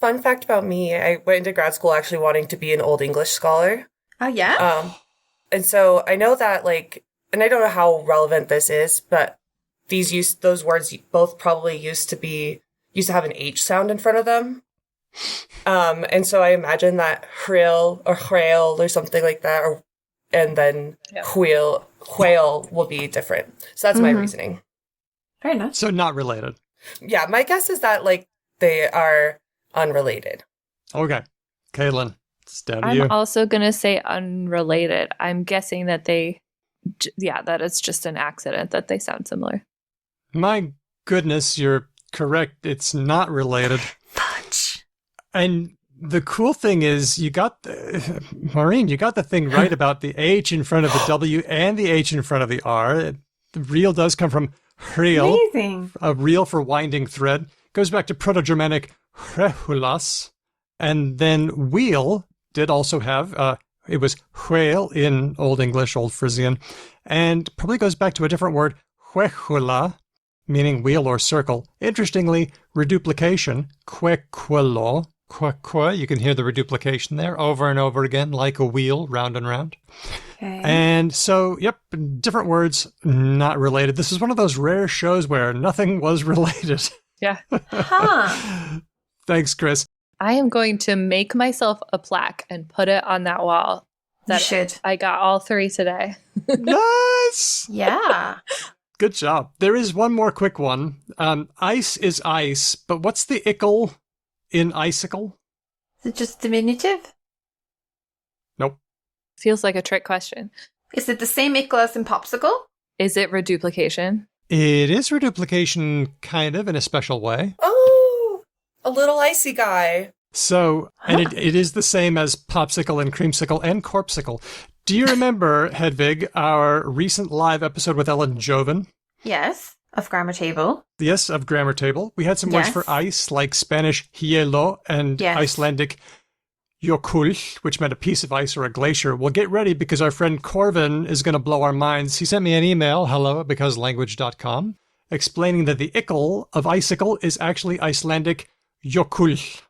Speaker 4: Fun fact about me, I went into grad school actually wanting to be an Old English scholar.
Speaker 3: Oh, yeah?
Speaker 4: And so I know that and I don't know how relevant this is, but those words both probably used to be used to have an H sound in front of them. And so I imagine that whale or whale or something like that, and then whale will be different. So that's my reasoning.
Speaker 3: Fair enough.
Speaker 1: So not related.
Speaker 4: Yeah, my guess is that like they are unrelated.
Speaker 1: Okay. Caitlin, it's down to
Speaker 2: I'm
Speaker 1: you.
Speaker 2: also going to say unrelated. I'm guessing that that it's just an accident that they sound similar.
Speaker 1: My goodness, you're correct. It's not related.
Speaker 3: Fudge.
Speaker 1: And the cool thing is Maureen, you got the thing right about the H in front of the W and the H in front of the R. The reel does come from reel,
Speaker 3: Amazing.
Speaker 1: a reel for winding thread. Goes back to Proto-Germanic rehulas. And then wheel did also have, it was whale in Old English, Old Frisian, and probably goes back to a different word, huehula, meaning wheel or circle. Interestingly, reduplication, quequelo, queque, you can hear the reduplication there over and over again, like a wheel, round and round.
Speaker 3: Okay.
Speaker 1: And so, yep, different words, not related. This is one of those rare shows where nothing was related.
Speaker 2: Yeah.
Speaker 3: Huh.
Speaker 1: Thanks, Chris.
Speaker 2: I am going to make myself a plaque and put it on that wall.
Speaker 3: You should.
Speaker 2: I got all 3 today.
Speaker 1: Nice!
Speaker 3: Yeah.
Speaker 1: Good job. There is one more quick one. Ice is ice, but what's the ickle in icicle?
Speaker 3: Is it just diminutive?
Speaker 1: Nope.
Speaker 2: Feels like a trick question.
Speaker 3: Is it the same ickle as in popsicle?
Speaker 2: Is it reduplication?
Speaker 1: It is reduplication, kind of, in a special way.
Speaker 4: Oh, a little icy guy.
Speaker 1: So, and it is the same as popsicle and creamsicle and corpsicle. Do you remember, Hedvig, our recent live episode with Ellen Joven?
Speaker 3: Yes. Of Grammar Table.
Speaker 1: Yes, of Grammar Table. We had some words for ice, like Spanish hielo and Icelandic jökull, which meant a piece of ice or a glacier. Well, get ready because our friend Corvin is going to blow our minds. He sent me an email, hello@becauselanguage.com, explaining that the ickle of icicle is actually Icelandic jökull,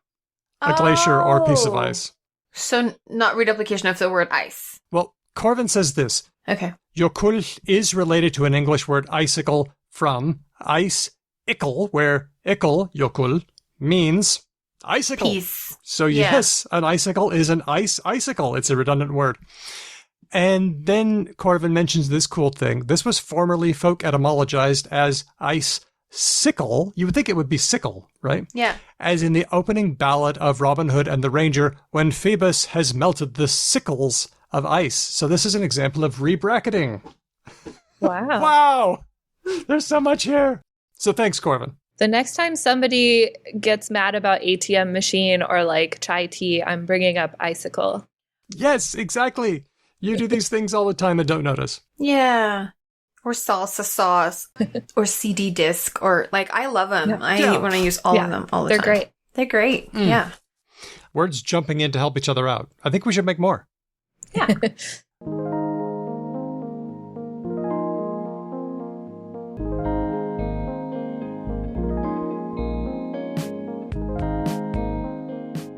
Speaker 1: a glacier or a piece of ice.
Speaker 3: So not reduplication of the word ice.
Speaker 1: Well, Corvin says this.
Speaker 3: Okay.
Speaker 1: Jökull is related to an English word icicle from ice ickle, where ickle, jökull, means icicle.
Speaker 3: Piece.
Speaker 1: So yes, an icicle is an icicle. It's a redundant word. And then Corvin mentions this cool thing. This was formerly folk etymologized as ice sickle. You would think it would be sickle, right?
Speaker 3: Yeah.
Speaker 1: As in the opening ballad of Robin Hood and the Ranger, when Phoebus has melted the sickles of ice. So this is an example of rebracketing.
Speaker 2: Wow.
Speaker 1: Wow! There's so much here. So thanks, Corvin.
Speaker 2: The next time somebody gets mad about ATM machine or like chai tea, I'm bringing up icicle.
Speaker 1: Yes, exactly. You do these things all the time and don't notice.
Speaker 3: Yeah. Or salsa sauce or CD disc or like I love them.
Speaker 2: Yeah.
Speaker 3: I hate when I use all of them all the
Speaker 2: They're
Speaker 3: time.
Speaker 2: great.
Speaker 3: They're great. Yeah.
Speaker 1: Words jumping in to help each other out. I think we should make more.
Speaker 3: Yeah.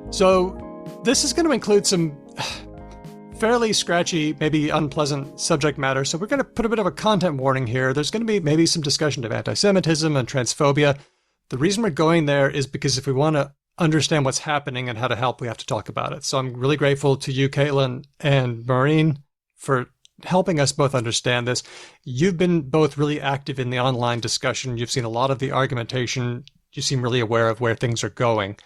Speaker 1: So this is going to include some fairly scratchy, maybe unpleasant subject matter. So we're going to put a bit of a content warning here. There's going to be maybe some discussion of anti-Semitism and transphobia. The reason we're going there is because if we want to understand what's happening and how to help, we have to talk about it. So I'm really grateful to you, Caitlin and Maureen, for helping us both understand this. You've been both really active in the online discussion. You've seen a lot of the argumentation. You seem really aware of where things are going.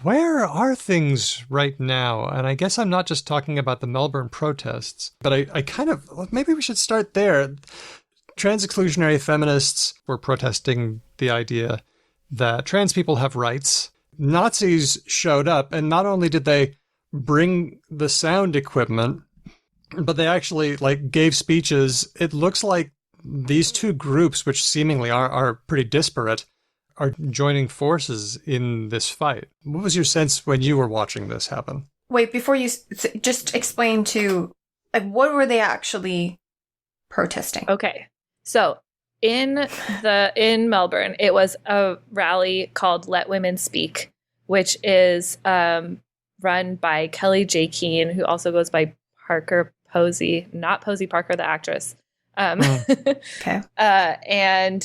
Speaker 1: Where are things right now? And I guess I'm not just talking about the Melbourne protests, but I kind of, maybe we should start there. Trans-exclusionary feminists were protesting the idea that trans people have rights. Nazis showed up, and not only did they bring the sound equipment, but they actually gave speeches. It looks like these two groups, which seemingly are pretty disparate, are joining forces in this fight. What was your sense when you were watching this happen?
Speaker 3: Wait, before you just explain to what were they actually protesting?
Speaker 2: Okay. So in Melbourne, it was a rally called Let Women Speak, which is run by Kelly J. Keane, who also goes by Parker Posey, not Posey Parker, the actress.
Speaker 3: Okay.
Speaker 2: And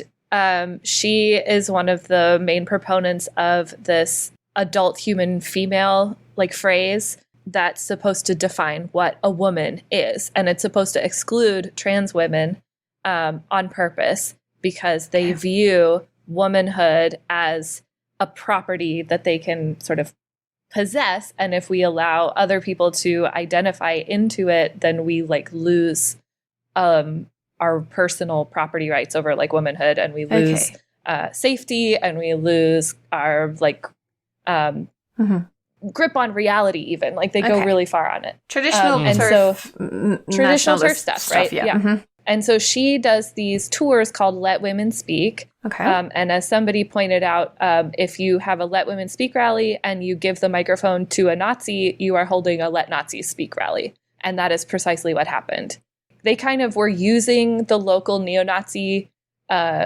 Speaker 2: She is one of the main proponents of this adult human female like phrase that's supposed to define what a woman is. And it's supposed to exclude trans women on purpose because they view womanhood as a property that they can sort of possess. And if we allow other people to identify into it, then we like lose our personal property rights over like womanhood, and we lose safety, and we lose our like grip on reality. Even like they go really far on it.
Speaker 3: Traditional
Speaker 2: traditional TERF stuff, right?
Speaker 3: Yeah. Mm-hmm.
Speaker 2: And so she does these tours called Let Women Speak.
Speaker 3: Okay.
Speaker 2: And as somebody pointed out, if you have a Let Women Speak rally and you give the microphone to a Nazi, you are holding a Let Nazis Speak rally. And that is precisely what happened. They kind of were using the local neo-Nazi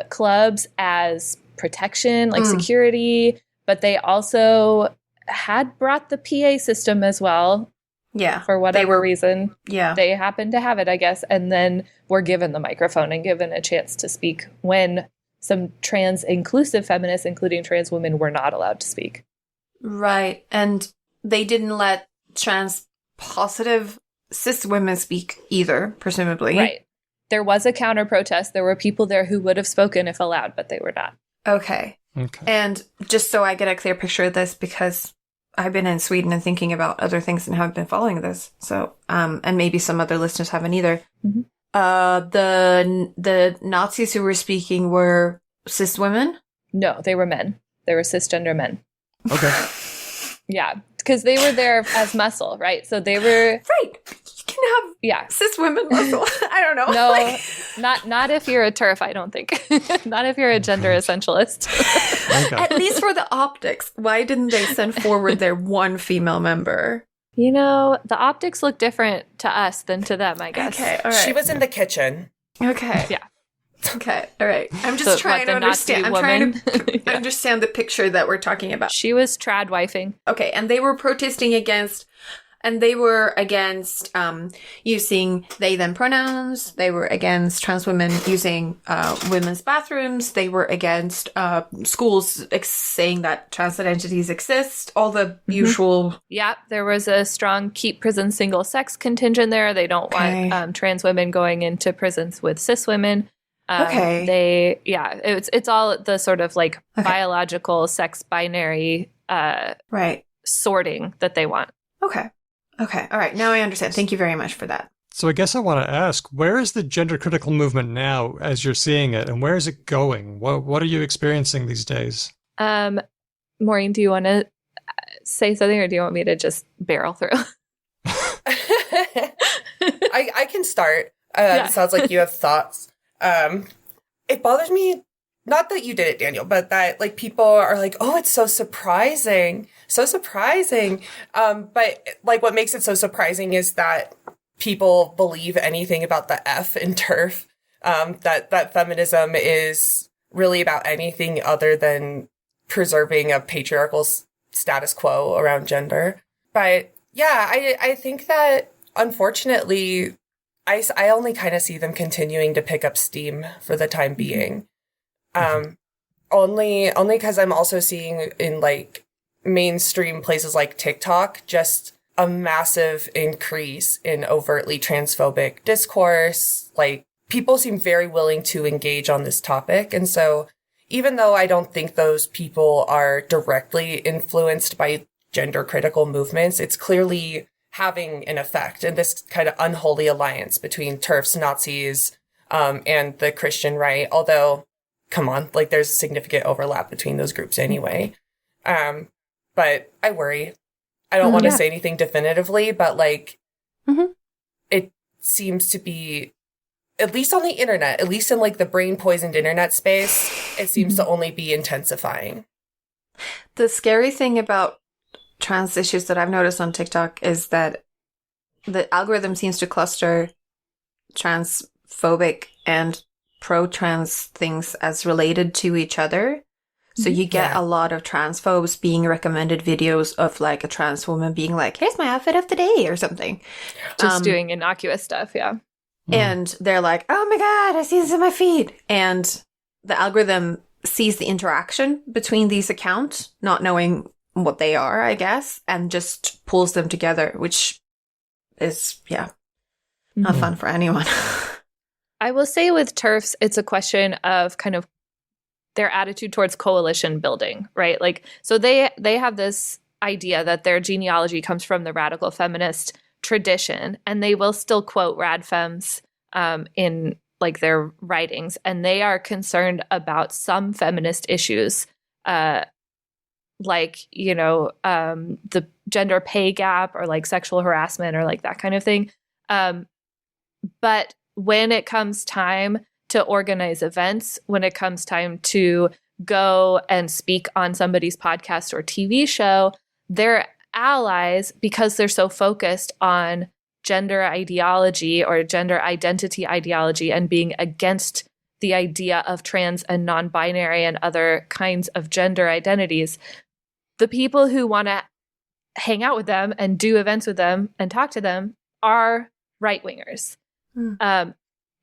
Speaker 2: clubs as protection, like security, but they also had brought the PA system as well.
Speaker 3: Yeah.
Speaker 2: For whatever reason.
Speaker 3: Yeah.
Speaker 2: They happened to have it, I guess, and then were given the microphone and given a chance to speak when some trans inclusive feminists, including trans women, were not allowed to speak.
Speaker 3: Right. And they didn't let trans positive cis women speak either, presumably.
Speaker 2: Right. There was a counter protest. There were people there who would have spoken if allowed, but they were not.
Speaker 3: Okay. And just so I get a clear picture of this, because I've been in Sweden and thinking about other things and haven't been following this. So, and maybe some other listeners haven't either.
Speaker 2: Mm-hmm.
Speaker 3: The Nazis who were speaking were cis women?
Speaker 2: No, they were men. They were cisgender men.
Speaker 1: Okay.
Speaker 2: Yeah, because they were there as muscle, right? So they were...
Speaker 3: Right. You can have cis women muscle. I don't know.
Speaker 2: No, not if you're a TERF, I don't think. Not if you're a gender essentialist.
Speaker 1: Okay.
Speaker 3: At least for the optics. Why didn't they send forward their one female member?
Speaker 2: You know, the optics look different to us than to them, I guess.
Speaker 3: Okay, all right.
Speaker 4: She was in the kitchen.
Speaker 3: Okay.
Speaker 2: Yeah.
Speaker 3: Okay, all right. I'm just trying to understand. I'm trying to understand the picture that we're talking about.
Speaker 2: She was trad wifing.
Speaker 3: Okay, and they were protesting against, using they them pronouns. They were against trans women using women's bathrooms. They were against schools saying that trans identities exist. All the usual.
Speaker 2: Yeah, there was a strong keep prison single sex contingent there. They don't want trans women going into prisons with cis women. It's all the sort of like biological sex binary sorting that they want.
Speaker 3: Okay. All right. Now I understand. Thank you very much for that.
Speaker 1: So I guess I want to ask, where is the gender critical movement now as you're seeing it, and where is it going? What are you experiencing these days?
Speaker 2: Maureen, do you want to say something, or do you want me to just barrel through?
Speaker 4: I can start. It sounds like you have thoughts. It bothers me, not that you did it, Daniel, but that like people are like, oh, it's so surprising. But like what makes it so surprising is that people believe anything about the F in TERF, that feminism is really about anything other than preserving a patriarchal status quo around gender. But yeah, I think that unfortunately, I only kind of see them continuing to pick up steam for the time being. Only because I'm also seeing in like mainstream places like TikTok just a massive increase in overtly transphobic discourse. Like people seem very willing to engage on this topic. And so even though I don't think those people are directly influenced by gender critical movements, it's clearly having an effect in this kind of unholy alliance between TERFs, Nazis, and the Christian right. Although, come on, like there's significant overlap between those groups anyway. But I worry. I don't want to say anything definitively, but like it seems to be, at least on the internet, at least in like the brain poisoned internet space, it seems to only be intensifying.
Speaker 3: The scary thing about trans issues that I've noticed on TikTok is that the algorithm seems to cluster transphobic and pro-trans things as related to each other. So you get a lot of transphobes being recommended videos of like a trans woman being like, here's my outfit of the day or something.
Speaker 2: Just doing innocuous stuff, yeah.
Speaker 3: And they're like, oh my God, I see this in my feed. And the algorithm sees the interaction between these accounts, not knowing what they are, I guess, and just pulls them together, which is, not fun for anyone.
Speaker 2: I will say with TERFs, it's a question of kind of their attitude towards coalition building, right? Like, so they have this idea that their genealogy comes from the radical feminist tradition, and they will still quote radfems in like their writings, and they are concerned about some feminist issues, like, you know, the gender pay gap or like sexual harassment or like that kind of thing. But when it comes time to organize events, when it comes time to go and speak on somebody's podcast or TV show, they're allies because they're so focused on gender ideology or gender identity ideology and being against the idea of trans and non-binary and other kinds of gender identities. The people who want to hang out with them and do events with them and talk to them are right-wingers.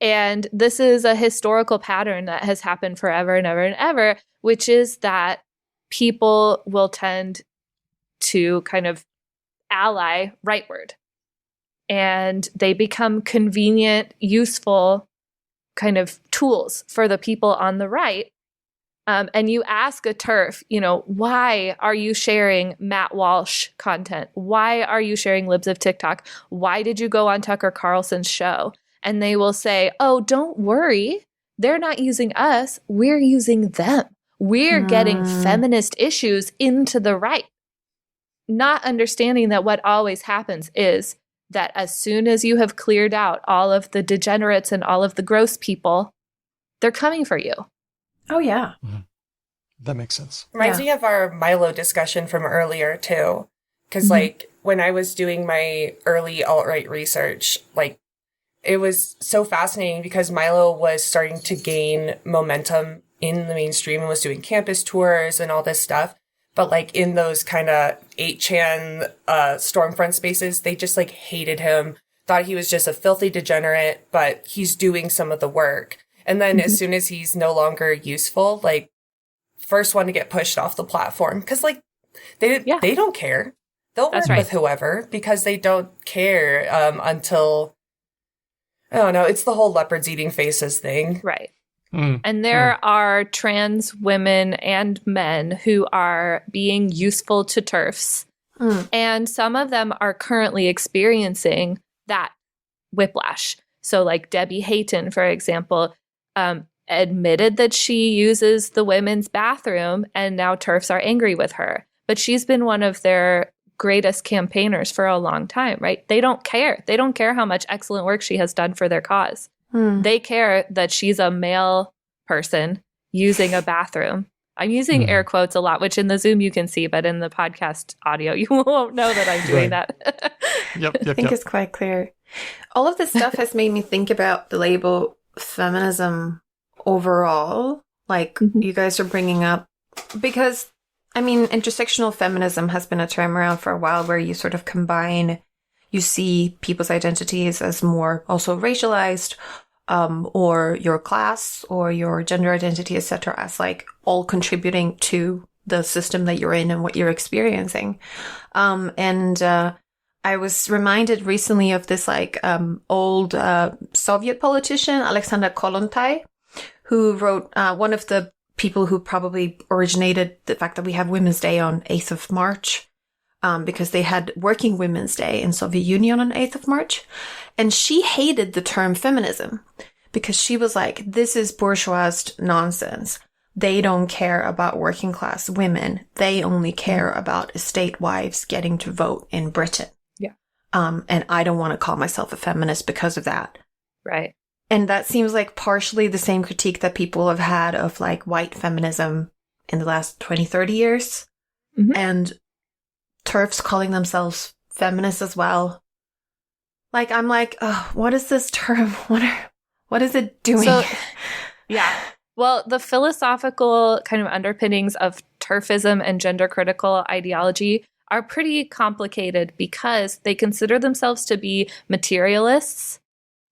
Speaker 2: And this is a historical pattern that has happened forever and ever and ever, which is that people will tend to kind of ally rightward. And they become convenient, useful kind of tools for the people on the right. And you ask a TERF, you know, why are you sharing Matt Walsh content? Why are you sharing Libs of TikTok? Why did you go on Tucker Carlson's show? And they will say, oh, don't worry. They're not using us. We're using them. We're getting feminist issues into the right. Not understanding that what always happens is that as soon as you have cleared out all of the degenerates and all of the gross people, they're coming for you.
Speaker 3: Oh, yeah.
Speaker 1: That makes sense.
Speaker 4: Reminds me of our Milo discussion from earlier, too. Because, like, when I was doing my early alt-right research, like, it was so fascinating because Milo was starting to gain momentum in the mainstream and was doing campus tours and all this stuff. But, like, in those kind of 8chan Stormfront spaces, they just, like, hated him, thought he was just a filthy degenerate, but he's doing some of the work. And then as soon as he's no longer useful, like, first one to get pushed off the platform. Because, like, they don't care. They'll work with whoever because they don't care until, I don't know, it's the whole leopards eating faces thing.
Speaker 2: Right. And there are trans women and men who are being useful to TERFs. And some of them are currently experiencing that whiplash. So like Debbie Hayton, for example, admitted that she uses the women's bathroom and now TERFs are angry with her. But she's been one of their greatest campaigners for a long time, right? They don't care. They don't care how much excellent work she has done for their cause. They care that she's a male person using a bathroom. I'm using air quotes a lot, which in the Zoom you can see, but in the podcast audio, you won't know that I'm doing that.
Speaker 3: I think it's quite clear. All of this stuff has made me think about the label feminism overall. Like you guys are bringing up, because I mean, intersectional feminism has been a term around for a while where you sort of combine, you see people's identities as more also racialized, or your class or your gender identity, etc., as like all contributing to the system that you're in and what you're experiencing. I was reminded recently of this like old Soviet politician, Alexander Kollontai, who wrote one of the people who probably originated the fact that we have Women's Day on 8th of March, because they had Working Women's Day in Soviet Union on 8th of March. And she hated the term feminism because she was like, this is bourgeois nonsense. They don't care about working class women. They only care about estate wives getting to vote in Britain.
Speaker 2: Yeah.
Speaker 3: And I don't want to call myself a feminist because of that.
Speaker 2: Right.
Speaker 3: And that seems like partially the same critique that people have had of like white feminism in the last 20, 30 years. And TERFs calling themselves feminists as well. Like, I'm like, oh, what is this term? What is it doing?
Speaker 2: So, yeah. Well, the philosophical kind of underpinnings of TERFism and gender critical ideology are pretty complicated because they consider themselves to be materialists,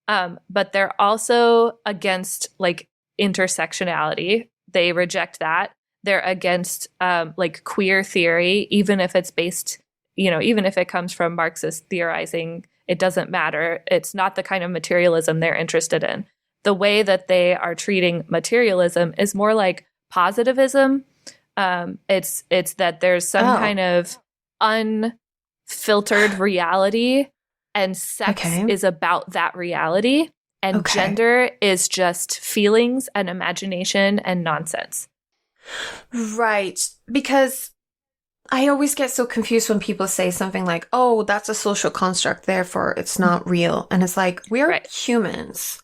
Speaker 2: but they're also against like intersectionality. They reject that. They're against like queer theory, even if it's based, even if it comes from Marxist theorizing, it doesn't matter. It's not the kind of materialism they're interested in. The way that they are treating materialism is more like positivism. It's that there's some kind of unfiltered reality, and sex is about that reality, and gender is just feelings and imagination and nonsense.
Speaker 3: Right. Because I always get so confused when people say something like, oh, that's a social construct, therefore it's not real. And it's like, we're humans.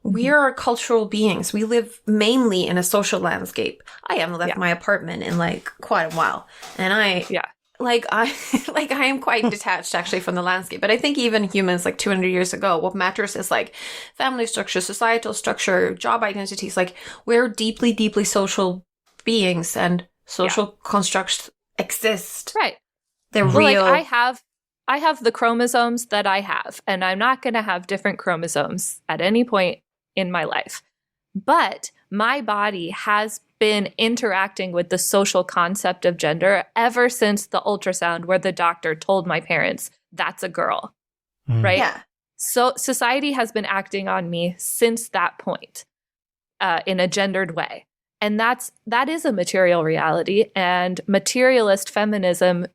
Speaker 3: We are cultural beings. We live mainly in a social landscape. I haven't left my apartment in like quite a while. And I am quite detached actually from the landscape. But I think even humans like 200 years ago, what matters is like family structure, societal structure, job identities. Like we're deeply, deeply social beings, and social constructs exist.
Speaker 2: Right.
Speaker 3: They're real.
Speaker 2: Like I have the chromosomes that I have, and I'm not going to have different chromosomes at any point in my life. But my body has been interacting with the social concept of gender ever since the ultrasound where the doctor told my parents, that's a girl, right?
Speaker 3: Yeah.
Speaker 2: So society has been acting on me since that point in a gendered way. And that is a material reality. And materialist feminism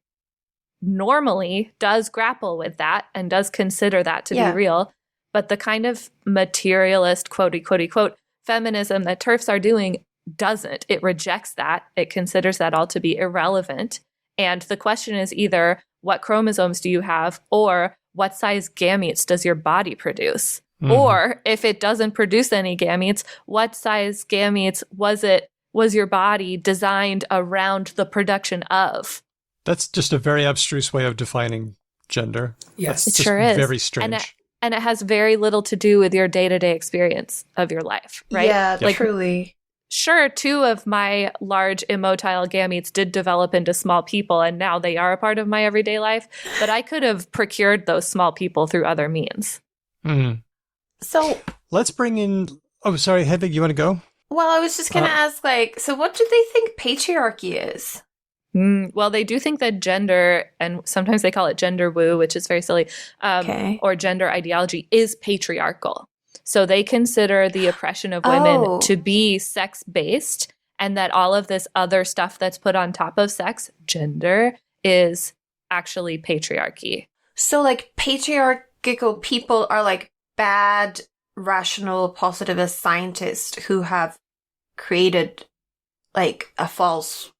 Speaker 2: normally does grapple with that and does consider that to be real. But the kind of materialist, quote unquote, feminism that TERFs are doing doesn't. It rejects that. It considers that all to be irrelevant. And the question is either what chromosomes do you have, or what size gametes does your body produce? Or if it doesn't produce any gametes, what size gametes was your body designed around the production of?
Speaker 1: That's just a very abstruse way of defining gender.
Speaker 4: Yes,
Speaker 1: That's
Speaker 2: it sure is.
Speaker 1: Very strange.
Speaker 2: And it has very little to do with your day-to-day experience of your life, right?
Speaker 3: Yeah,
Speaker 2: like,
Speaker 3: truly.
Speaker 2: Sure, 2 of my large immotile gametes did develop into small people, and now they are a part of my everyday life. But I could have procured those small people through other means.
Speaker 3: So
Speaker 1: let's bring in. Oh, sorry, Hedvig, you want to go?
Speaker 3: Well, I was just going to ask, like, so what do they think patriarchy is?
Speaker 2: Well, they do think that gender, and sometimes they call it gender woo, which is very silly, or gender ideology, is patriarchal. So they consider the oppression of women to be sex-based, and that all of this other stuff that's put on top of sex, gender, is actually patriarchy.
Speaker 3: So, like, patriarchal people are, like, bad, rational, positivist scientists who have created, like, a false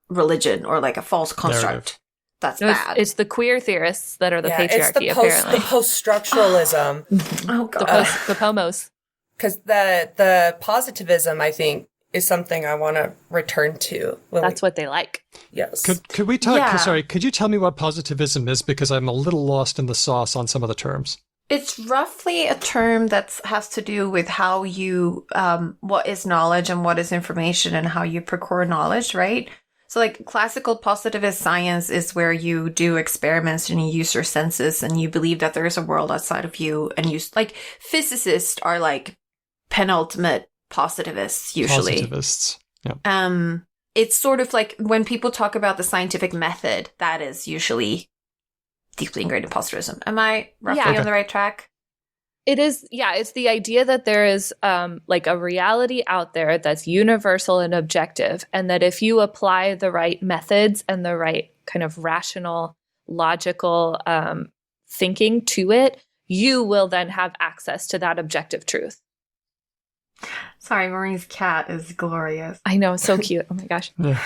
Speaker 3: religion or, like, a false construct. That's bad.
Speaker 2: It's the queer theorists that are the patriarchy, apparently.
Speaker 4: The post-structuralism.
Speaker 3: Oh, God.
Speaker 2: The pomos.
Speaker 4: Because the positivism, I think, is something I want to return to.
Speaker 2: That's what they like.
Speaker 4: Yes.
Speaker 1: Could we talk? Sorry, could you tell me what positivism is? Because I'm a little lost in the sauce on some of the terms.
Speaker 3: It's roughly a term that has to do with how you, what is knowledge and what is information and how you procure knowledge, right? So like classical positivist science is where you do experiments and you use your senses and you believe that there is a world outside of you, and you, like, physicists are like penultimate positivists usually.
Speaker 1: Positivists. Yeah.
Speaker 3: It's sort of like when people talk about the scientific method, that is usually deeply ingrained in positivism. Am I roughly on the right track?
Speaker 2: It is, it's the idea that there is like a reality out there that's universal and objective, and that if you apply the right methods and the right kind of rational, logical thinking to it, you will then have access to that objective truth.
Speaker 3: Sorry, Maureen's cat is glorious.
Speaker 2: I know, so cute. Oh my gosh.
Speaker 1: Yeah.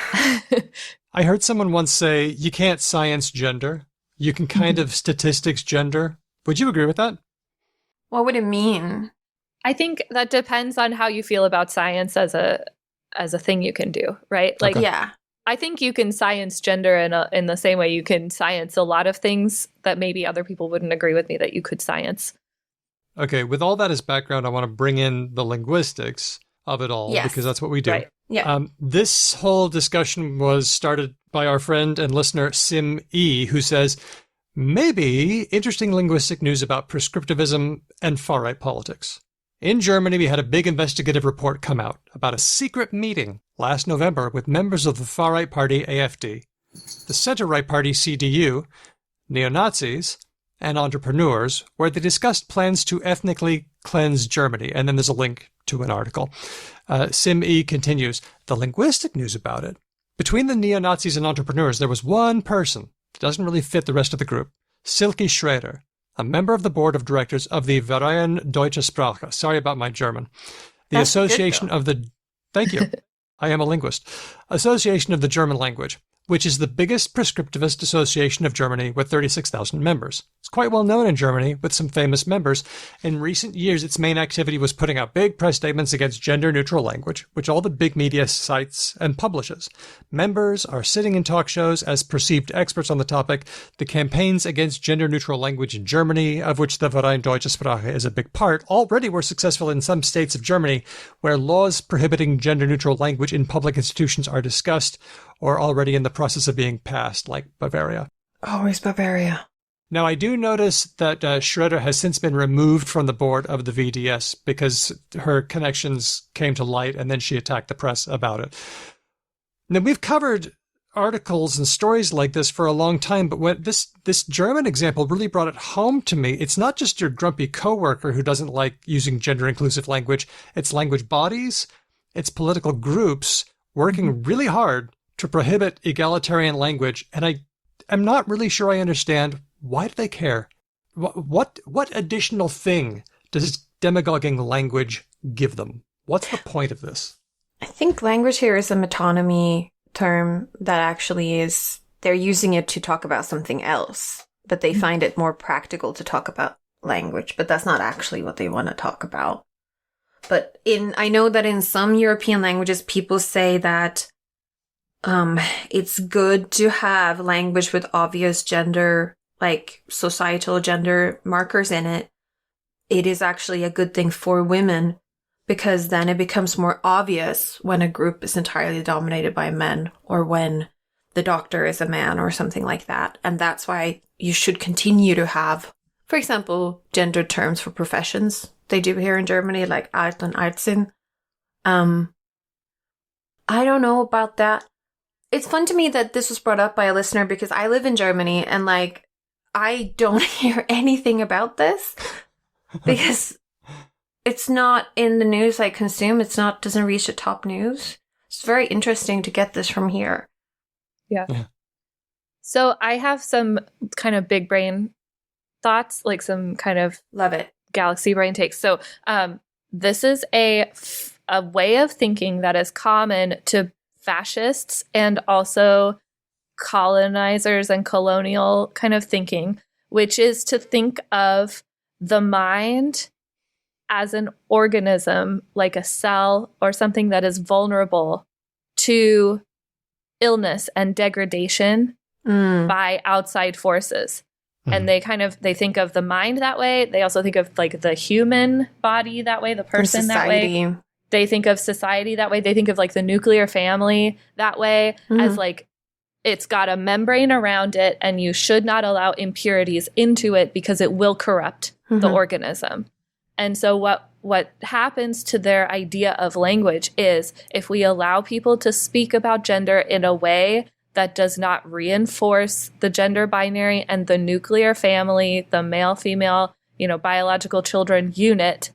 Speaker 1: I heard someone once say, you can't science gender. You can kind of statistics gender. Would you agree with that?
Speaker 3: What would it mean?
Speaker 2: I think that depends on how you feel about science as a thing you can do, right? Like, I think you can science gender in the same way you can science a lot of things that maybe other people wouldn't agree with me that you could science.
Speaker 1: Okay, with all that as background, I want to bring in the linguistics of it all, because that's what we do.
Speaker 2: Right.
Speaker 3: Yeah.
Speaker 1: This whole discussion was started by our friend and listener, Sim E, who says, maybe interesting linguistic news about prescriptivism and far-right politics. In Germany, we had a big investigative report come out about a secret meeting last November with members of the far-right party AfD, the center-right party CDU, neo-Nazis, and entrepreneurs, where they discussed plans to ethnically cleanse Germany. And then there's a link to an article. Sim E continues, the linguistic news about it. Between the neo-Nazis and entrepreneurs, there was one person that doesn't really fit the rest of the group, Silke Schroeder, a member of the board of directors of the Verein Deutsche Sprache. Sorry about my German. The
Speaker 3: That's
Speaker 1: Association
Speaker 3: good,
Speaker 1: of the... Thank you. I am a linguist. Association of the German Language, which is the biggest prescriptivist association of Germany with 36,000 members. It's quite well known in Germany with some famous members. In recent years, its main activity was putting out big press statements against gender-neutral language, which all the big media cites and publishes. Members are sitting in talk shows as perceived experts on the topic. The campaigns against gender-neutral language in Germany, of which the Verein Deutsche Sprache is a big part, already were successful in some states of Germany where laws prohibiting gender-neutral language in public institutions are discussed or already in the process of being passed, like Bavaria.
Speaker 3: Always Bavaria.
Speaker 1: Now, I do notice that Schroeder has since been removed from the board of the VDS because her connections came to light and then she attacked the press about it. Now, we've covered articles and stories like this for a long time, but when this German example really brought it home to me. It's not just your grumpy coworker who doesn't like using gender-inclusive language. It's language bodies, it's political groups working really hard to prohibit egalitarian language, and I am not really sure I understand. Why do they care? What additional thing does demagoguing language give them? What's the point of this?
Speaker 3: I think language here is a metonymy term that actually is, they're using it to talk about something else, but they find it more practical to talk about language, but that's not actually what they want to talk about. But I know that in some European languages, people say that it's good to have language with obvious gender, like societal gender markers in it. It is actually a good thing for women because then it becomes more obvious when a group is entirely dominated by men or when the doctor is a man or something like that. And that's why you should continue to have, for example, gender terms for professions. They do here in Germany, like Arzt and Arztin. I don't know about that. It's fun to me that this was brought up by a listener because I live in Germany and like I don't hear anything about this because it's not in the news I consume. Doesn't reach the top news. It's very interesting to get this from here.
Speaker 2: Yeah. So I have some kind of big brain thoughts, like some kind of
Speaker 3: Love it.
Speaker 2: galaxy brain takes. So this is a way of thinking that is common to fascists and also colonizers and colonial kind of thinking, which is to think of the mind as an organism, like a cell or something that is vulnerable to illness and degradation by outside forces. And they think of the mind that way. They also think of like the human body that way, the person that way. They think of society that way. They think of like the nuclear family that way as like it's got a membrane around it and you should not allow impurities into it because it will corrupt the organism. And so what happens to their idea of language is if we allow people to speak about gender in a way that does not reinforce the gender binary and the nuclear family, the male-female, biological children unit,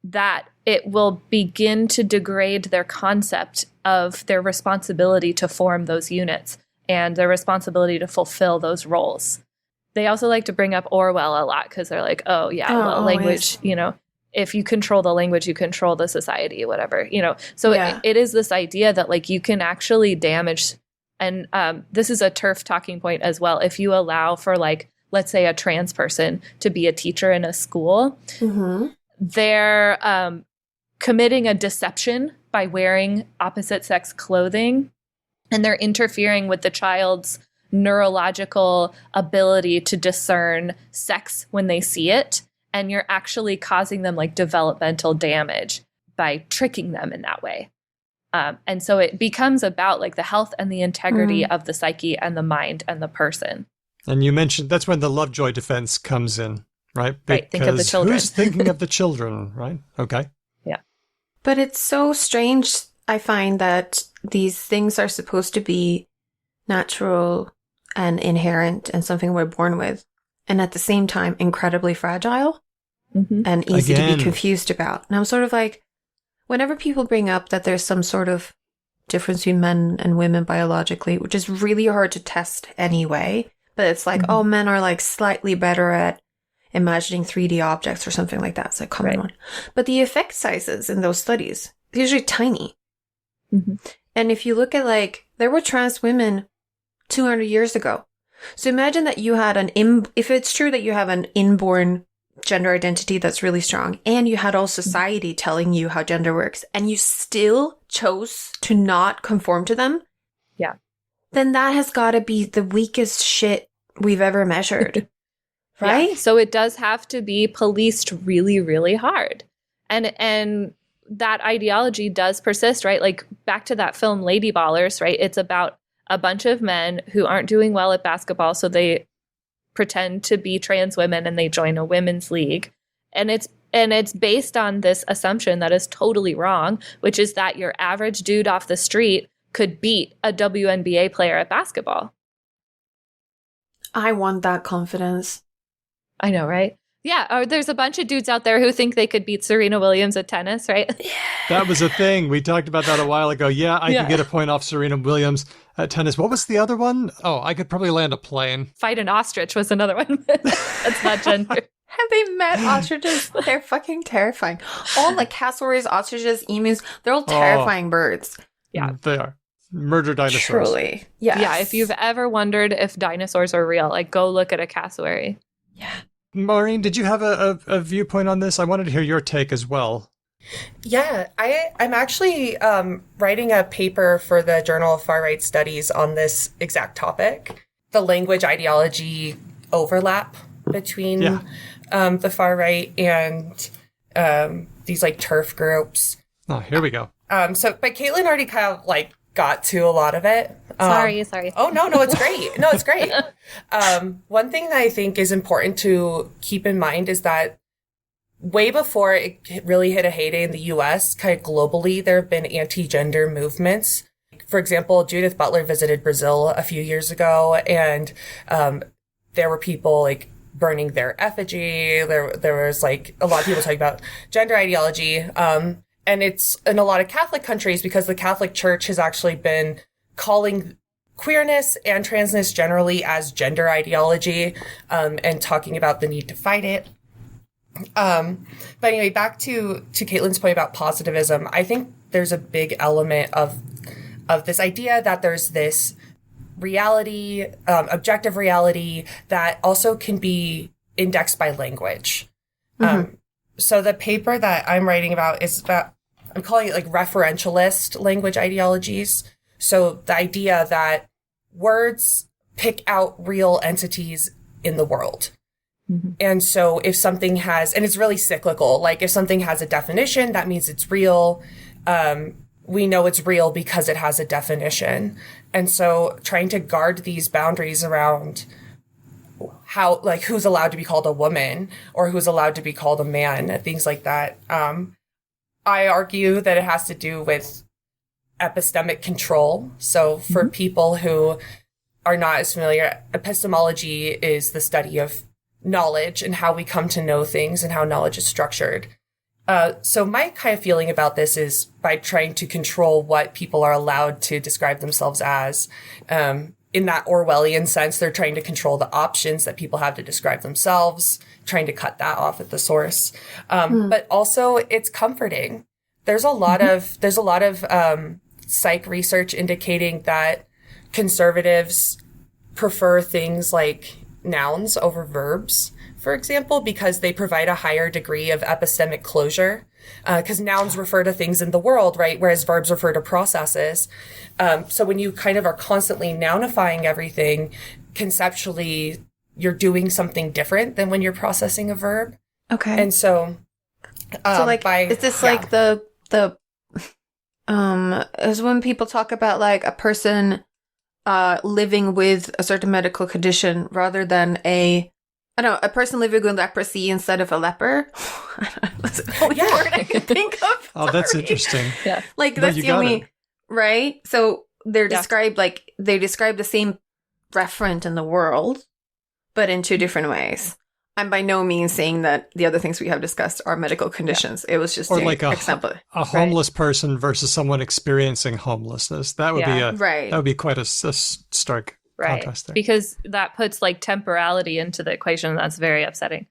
Speaker 2: that it will begin to degrade their concept of their responsibility to form those units and their responsibility to fulfill those roles. They also like to bring up Orwell a lot because they're like, language, if you control the language, you control the society, whatever, So it is this idea that like you can actually damage. And this is a TERF talking point as well. If you allow for like, let's say a trans person to be a teacher in a school, they're committing a deception by wearing opposite sex clothing, and they're interfering with the child's neurological ability to discern sex when they see it. And you're actually causing them like developmental damage by tricking them in that way. And so it becomes about like the health and the integrity of the psyche and the mind and the person.
Speaker 1: And you mentioned that's when the Lovejoy defense comes in. Right?
Speaker 2: Right, think of the
Speaker 1: Because
Speaker 2: children.
Speaker 1: who's thinking of the children, right? Okay.
Speaker 2: Yeah.
Speaker 3: But it's so strange, I find, that these things are supposed to be natural and inherent and something we're born with, and at the same time incredibly fragile and easy to
Speaker 1: Again.
Speaker 3: be confused about. And I'm sort of like, whenever people bring up that there's some sort of difference between men and women biologically, which is really hard to test anyway, but it's like, oh, men are like slightly better at imagining 3D objects or something like that. It's a common one. But the effect sizes in those studies, they're usually tiny. And if you look at like, there were trans women 200 years ago. So imagine that you had if it's true that you have an inborn gender identity that's really strong, and you had all society telling you how gender works, and you still chose to not conform to them.
Speaker 2: Yeah.
Speaker 3: Then that has got to be the weakest shit we've ever measured. Right?
Speaker 2: Yeah. So it does have to be policed really, really hard. And that ideology does persist, right? Like back to that film Lady Ballers, right? It's about a bunch of men who aren't doing well at basketball, so they pretend to be trans women and they join a women's league. And it's based on this assumption that is totally wrong, which is that your average dude off the street could beat a WNBA player at basketball.
Speaker 3: I want that confidence.
Speaker 2: I know, right? Yeah, there's a bunch of dudes out there who think they could beat Serena Williams at tennis, right?
Speaker 1: That was a thing. We talked about that a while ago. Yeah, I could get a point off Serena Williams at tennis. What was the other one? Oh, I could probably land a plane.
Speaker 2: Fight an ostrich was another one. That's not gender.
Speaker 3: Have they met ostriches? They're fucking terrifying. All like cassowaries, ostriches, emus, they're all terrifying birds.
Speaker 2: Yeah.
Speaker 1: They are. Murder dinosaurs.
Speaker 3: Truly. Yes.
Speaker 2: Yeah, if you've ever wondered if dinosaurs are real, like go look at a cassowary.
Speaker 3: Yeah.
Speaker 1: Maureen, did you have a viewpoint on this? I wanted to hear your take as well.
Speaker 4: Yeah, I'm actually writing a paper for the Journal of Far Right Studies on this exact topic, the language ideology overlap between the far right and these like TERF groups.
Speaker 1: Oh, here we go.
Speaker 4: But Caitlin already kind of like got to a lot of it.
Speaker 2: Sorry.
Speaker 4: Oh, no, it's great. No, it's great. One thing that I think is important to keep in mind is that way before it really hit a heyday in the US, kind of globally, there have been anti-gender movements. For example, Judith Butler visited Brazil a few years ago, and there were people like burning their effigy. There was like a lot of people talking about gender ideology. And it's in a lot of Catholic countries because the Catholic Church has actually been calling queerness and transness generally as gender ideology, and talking about the need to fight it. But anyway, back to Caitlin's point about positivism. I think there's a big element of this idea that there's this reality, objective reality that also can be indexed by language. So the paper that I'm writing about is about, I'm calling it like referentialist language ideologies. So the idea that words pick out real entities in the world. And so if something has, and it's really cyclical, like if something has a definition, that means it's real. We know it's real because it has a definition. And so trying to guard these boundaries around how, like, who's allowed to be called a woman or who's allowed to be called a man, things like that. I argue that it has to do with epistemic control. So for people who are not as familiar, epistemology is the study of knowledge and how we come to know things and how knowledge is structured. So my kind of feeling about this is by trying to control what people are allowed to describe themselves as, in that Orwellian sense, they're trying to control the options that people have to describe themselves, trying to cut that off at the source. But also it's comforting. There's a lot of psych research indicating that conservatives prefer things like nouns over verbs, for example, because they provide a higher degree of epistemic closure. Because nouns refer to things in the world, right? Whereas verbs refer to processes. So when you kind of are constantly nounifying everything, conceptually, you're doing something different than when you're processing a verb.
Speaker 3: Okay.
Speaker 4: And so,
Speaker 3: like, is this like the is when people talk about like a person living with a certain medical condition rather than a I don't know, a person living with leprosy instead of a leper. That's the only word I can think of.
Speaker 1: Oh, that's
Speaker 3: Sorry.
Speaker 1: interesting.
Speaker 2: Yeah.
Speaker 3: Like,
Speaker 1: No,
Speaker 3: that's
Speaker 1: you
Speaker 3: the
Speaker 1: got
Speaker 3: only,
Speaker 1: it.
Speaker 3: right? So they're
Speaker 2: Yeah.
Speaker 3: described like, they describe the same referent in the world, but in two different ways. I'm by no means saying that the other things we have discussed are medical conditions. It was just
Speaker 1: Or
Speaker 3: an
Speaker 1: like a
Speaker 3: example.
Speaker 1: homeless person versus someone experiencing homelessness. That would be
Speaker 2: Yeah.
Speaker 3: Right.
Speaker 1: that would be quite a stark
Speaker 2: Right.
Speaker 1: contrast there.
Speaker 2: Because that puts like temporality into the equation. And that's very upsetting.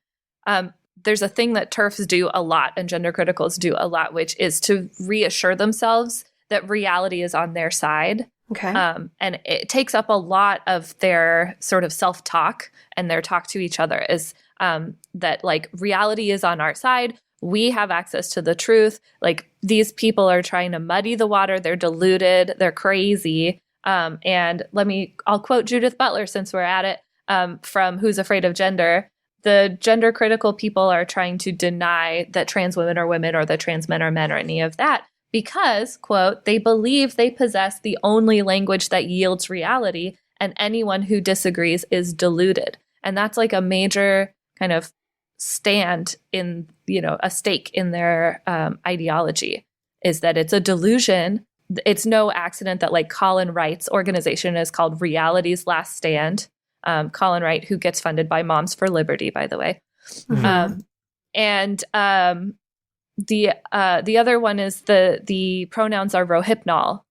Speaker 2: There's a thing that TERFs do a lot and gender criticals do a lot, which is to reassure themselves that reality is on their side.
Speaker 3: Okay.
Speaker 2: And it takes up a lot of their sort of self-talk and their talk to each other is that like reality is on our side. We have access to the truth. Like these people are trying to muddy the water. They're deluded. They're crazy. And I'll quote Judith Butler since we're at it from Who's Afraid of Gender. The gender critical people are trying to deny that trans women are women or that trans men are men or any of that. Because, quote, they believe they possess the only language that yields reality, and anyone who disagrees is deluded. And that's like a major kind of stand in, a stake in their ideology, is that it's a delusion. It's no accident that like Colin Wright's organization is called Reality's Last Stand. Colin Wright, who gets funded by Moms for Liberty, by the way.
Speaker 3: Mhm.
Speaker 2: The other one is the pronouns are rohypnol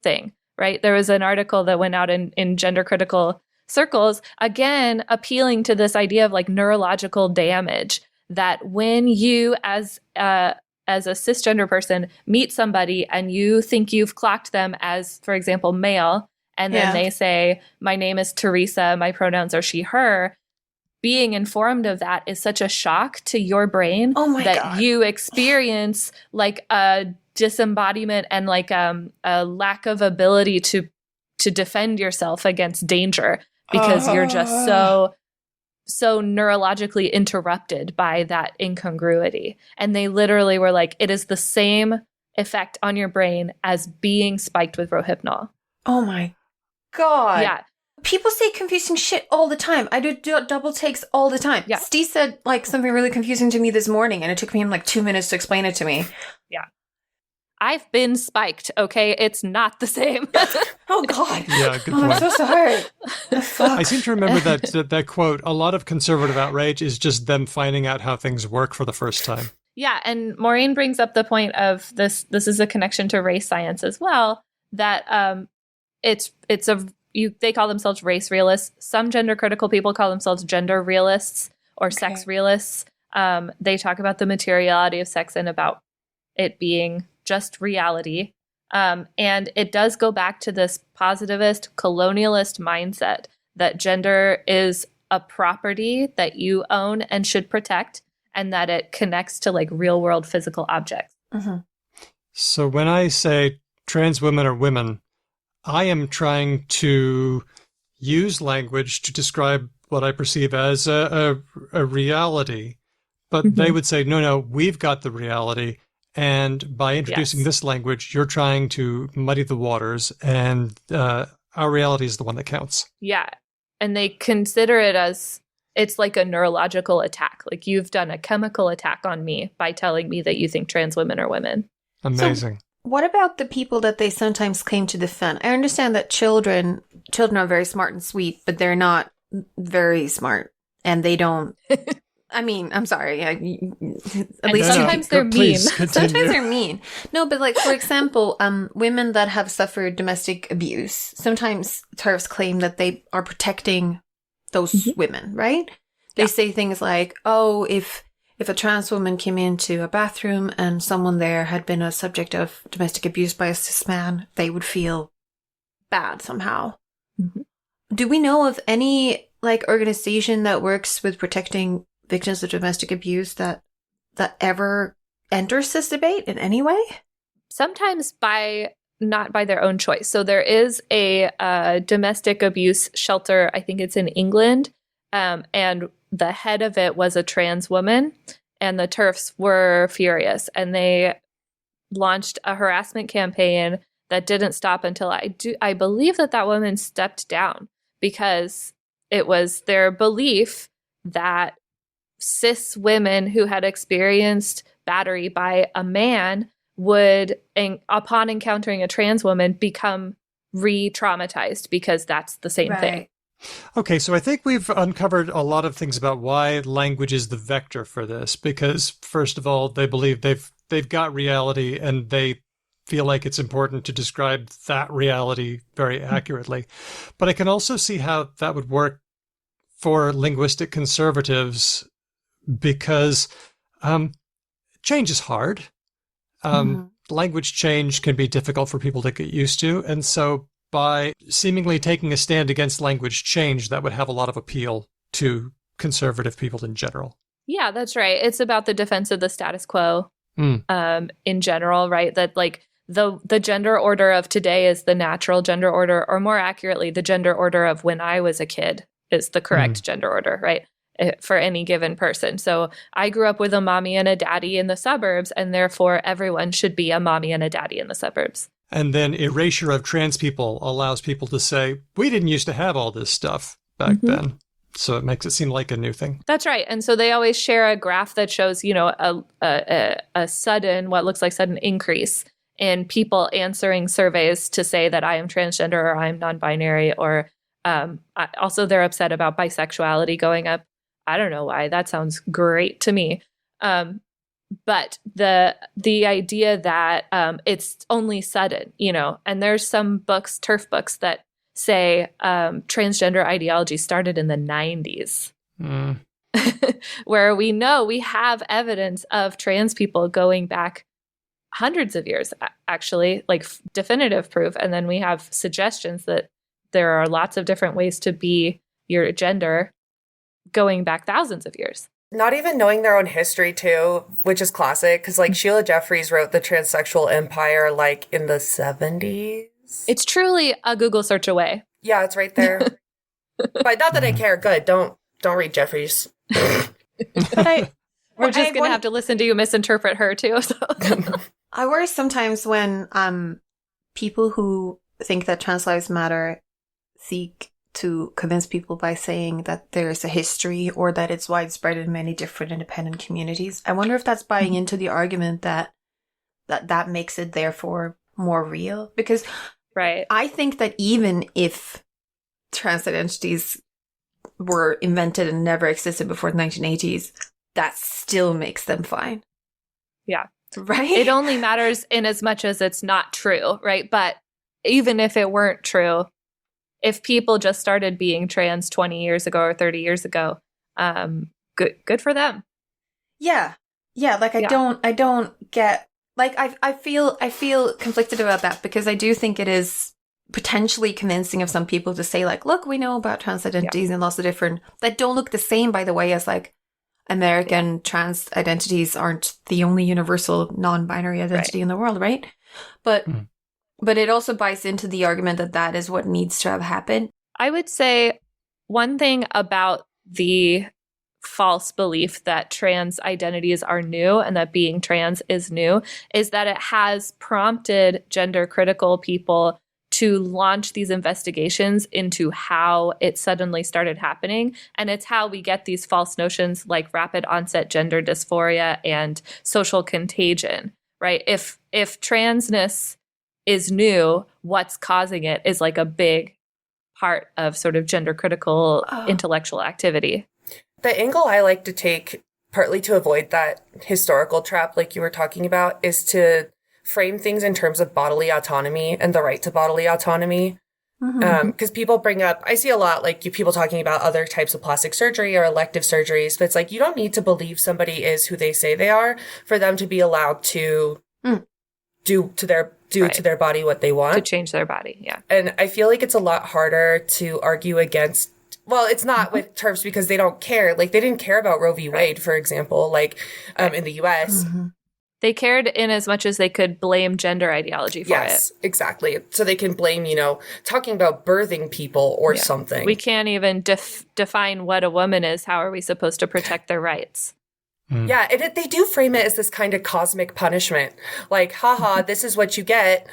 Speaker 2: thing, right? There was an article that went out in gender critical circles, again, appealing to this idea of like neurological damage, that when you as a cisgender person meet somebody and you think you've clocked them as, for example, male, and then
Speaker 3: Yeah.
Speaker 2: they say, my name is Teresa, my pronouns are she, her, being informed of that is such a shock to your brain
Speaker 3: Oh my
Speaker 2: that
Speaker 3: God.
Speaker 2: you experience like a disembodiment and like a lack of ability to defend yourself against danger because you're just so neurologically interrupted by that incongruity. And they literally were like, it is the same effect on your brain as being spiked with rohypnol.
Speaker 3: Oh my God.
Speaker 2: Yeah.
Speaker 3: People say confusing shit all the time. I do double takes all the time.
Speaker 2: Yeah.
Speaker 3: Steve said like something really confusing to me this morning, and it took him like 2 minutes to explain it to me.
Speaker 2: I've been spiked, okay? It's not the same.
Speaker 3: Oh God.
Speaker 1: Yeah, good
Speaker 3: Oh, I'm
Speaker 1: point.
Speaker 3: so sorry. Fuck.
Speaker 1: I seem to remember that quote. A lot of conservative outrage is just them finding out how things work for the first time.
Speaker 2: Yeah, and Maureen brings up the point of this is a connection to race science as well, that they call themselves race realists. Some gender critical people call themselves gender realists or sex realists. They talk about the materiality of sex and about it being just reality. And it does go back to this positivist, colonialist mindset that gender is a property that you own and should protect, and that it connects to like real world physical objects.
Speaker 3: Mm-hmm.
Speaker 1: So when I say trans women are women, I am trying to use language to describe what I perceive as a reality. But they would say, no, we've got the reality. And by introducing this language, you're trying to muddy the waters, and our reality is the one that counts.
Speaker 2: Yeah. And they consider it as it's like a neurological attack. Like you've done a chemical attack on me by telling me that you think trans women are women.
Speaker 1: Amazing.
Speaker 3: What about the people that they sometimes claim to defend? I understand that children are very smart and sweet, but they're not very smart, and they don't. I mean, I'm sorry. At least
Speaker 2: sometimes they're
Speaker 1: please
Speaker 2: mean.
Speaker 1: continue.
Speaker 3: sometimes they're mean. No, but like for example, women that have suffered domestic abuse, sometimes TERFs claim that they are protecting those women, right? They say things like, "Oh, if a trans woman came into a bathroom and someone there had been a subject of domestic abuse by a cis man, they would feel bad somehow."
Speaker 2: Mm-hmm.
Speaker 3: Do we know of any like organization that works with protecting victims of domestic abuse that ever enters this debate in any way?
Speaker 2: Sometimes not by their own choice. So there is a domestic abuse shelter, I think it's in England, and the head of it was a trans woman, and the TERFs were furious, and they launched a harassment campaign that didn't stop until I believe that woman stepped down, because it was their belief that cis women who had experienced battery by a man would, upon encountering a trans woman, become re-traumatized because that's the same thing.
Speaker 1: Okay, so I think we've uncovered a lot of things about why language is the vector for this, because first of all, they believe they've got reality and they feel like it's important to describe that reality very accurately. But I can also see how that would work for linguistic conservatives because change is hard. Language change can be difficult for people to get used to. And so by seemingly taking a stand against language change, that would have a lot of appeal to conservative people in general.
Speaker 2: Yeah, that's right. It's about the defense of the status quo in general, right? That like the gender order of today is the natural gender order, or more accurately, the gender order of when I was a kid is the correct gender order, right? For any given person. So I grew up with a mommy and a daddy in the suburbs, and therefore everyone should be a mommy and a daddy in the suburbs.
Speaker 1: And then erasure of trans people allows people to say, we didn't used to have all this stuff back then. So it makes it seem like a new thing.
Speaker 2: That's right. And so they always share a graph that shows, a sudden, what looks like sudden increase in people answering surveys to say that I am transgender or I'm non-binary, or also they're upset about bisexuality going up. I don't know why. That sounds great to me. But the idea that it's only sudden, and there's some books, TERF books, that say transgender ideology started in the 90s, where we have evidence of trans people going back hundreds of years, actually, like definitive proof. And then we have suggestions that there are lots of different ways to be your gender going back thousands of years.
Speaker 4: Not even knowing their own history, too, which is classic, because, like, Sheila Jeffreys wrote The Transsexual Empire, like, in the 70s.
Speaker 2: It's truly a Google search away.
Speaker 4: Yeah, it's right there. But not that I care. Good. Don't read Jeffreys.
Speaker 2: But we're just going to have to listen to you misinterpret her, too. So.
Speaker 3: I worry sometimes when people who think that trans lives matter seek to convince people by saying that there's a history or that it's widespread in many different independent communities. I wonder if that's buying into the argument that makes it therefore more real. Because
Speaker 2: right.
Speaker 3: I think that even if trans identities were invented and never existed before the 1980s, that still makes them fine.
Speaker 2: Yeah.
Speaker 3: Right?
Speaker 2: It only matters in as much as it's not true, right? But even if it weren't true, if people just started being trans 20 years ago or 30 years ago, good for them.
Speaker 3: Yeah. Yeah. Like, I don't get, like, I feel conflicted about that, because I do think it is potentially convincing of some people to say, like, look, we know about trans identities and lots of different, that don't look the same, by the way, as like American trans identities aren't the only universal non-binary identity in the world, right? But it also buys into the argument that that is what needs to have happened.
Speaker 2: I would say one thing about the false belief that trans identities are new and that being trans is new is that it has prompted gender critical people to launch these investigations into how it suddenly started happening. And it's how we get these false notions like rapid onset gender dysphoria and social contagion, right? If transness is new, what's causing it is like a big part of sort of gender critical intellectual activity.
Speaker 4: The angle I like to take, partly to avoid that historical trap like you were talking about, is to frame things in terms of bodily autonomy and the right to bodily autonomy. Because people bring up, I see a lot, like people talking about other types of plastic surgery or elective surgeries, but it's like, you don't need to believe somebody is who they say they are for them to be allowed to do to their body what they want.
Speaker 2: To change their body, yeah.
Speaker 4: And I feel like it's a lot harder to argue against, well, it's not with TERFs because they don't care. Like, they didn't care about Roe v. Wade, for example, like in the U.S.
Speaker 2: They cared in as much as they could blame gender ideology for it.
Speaker 4: Yes, exactly. So they can blame, talking about birthing people or something.
Speaker 2: We can't even define what a woman is. How are we supposed to protect their rights?
Speaker 4: Yeah, and they do frame it as this kind of cosmic punishment. Like, haha, this is what you get.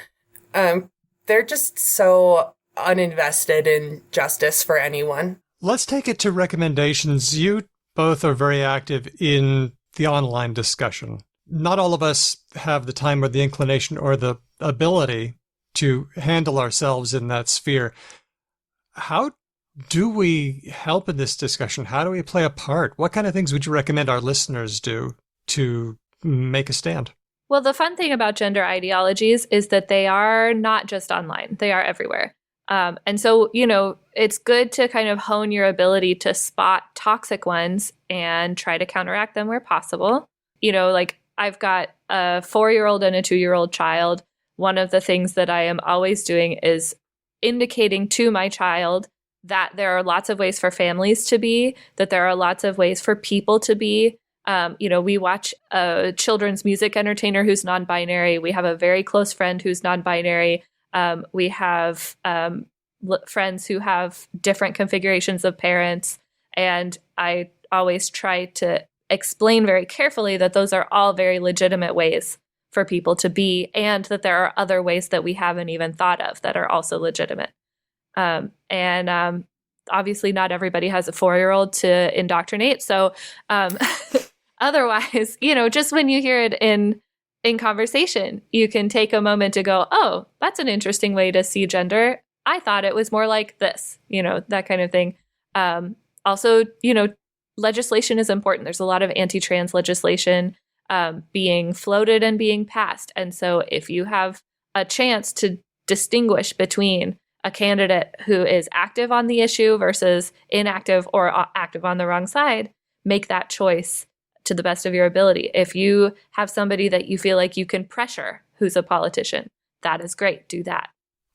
Speaker 4: They're just so uninvested in justice for anyone.
Speaker 1: Let's take it to recommendations. You both are very active in the online discussion. Not all of us have the time or the inclination or the ability to handle ourselves in that sphere. How do we help in this discussion? How do we play a part? What kind of things would you recommend our listeners do to make a stand?
Speaker 2: Well, the fun thing about gender ideologies is that they are not just online. They are everywhere. And so, it's good to kind of hone your ability to spot toxic ones and try to counteract them where possible. Like I've got a 4-year-old and a 2-year-old child. One of the things that I am always doing is indicating to my child that there are lots of ways for families to be, that there are lots of ways for people to be. We watch a children's music entertainer who's non-binary. We have a very close friend who's non-binary. We have friends who have different configurations of parents. And I always try to explain very carefully that those are all very legitimate ways for people to be, and that there are other ways that we haven't even thought of that are also legitimate. Obviously not everybody has a 4-year-old to indoctrinate. So otherwise, just when you hear it in conversation, you can take a moment to go, oh, that's an interesting way to see gender. I thought it was more like this, that kind of thing. Also, legislation is important. There's a lot of anti-trans legislation being floated and being passed. And so if you have a chance to distinguish between a candidate who is active on the issue versus inactive or active on the wrong side, make that choice to the best of your ability. If you have somebody that you feel like you can pressure who's a politician, that is great. Do that.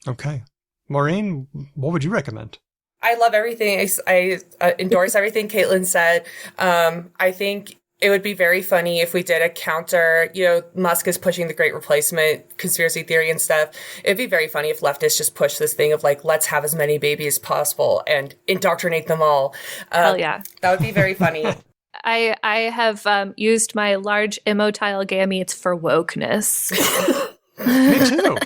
Speaker 1: Okay. Maureen, what would you recommend?
Speaker 4: I love everything. I endorse everything Caitlin said. I think it would be very funny if we did a counter. Musk is pushing the great replacement conspiracy theory and stuff. It'd be very funny if leftists just push this thing of like, let's have as many babies as possible and indoctrinate them all.
Speaker 2: Hell yeah.
Speaker 4: That would be very funny.
Speaker 2: I have used my large immotile gametes for wokeness.
Speaker 1: Me too.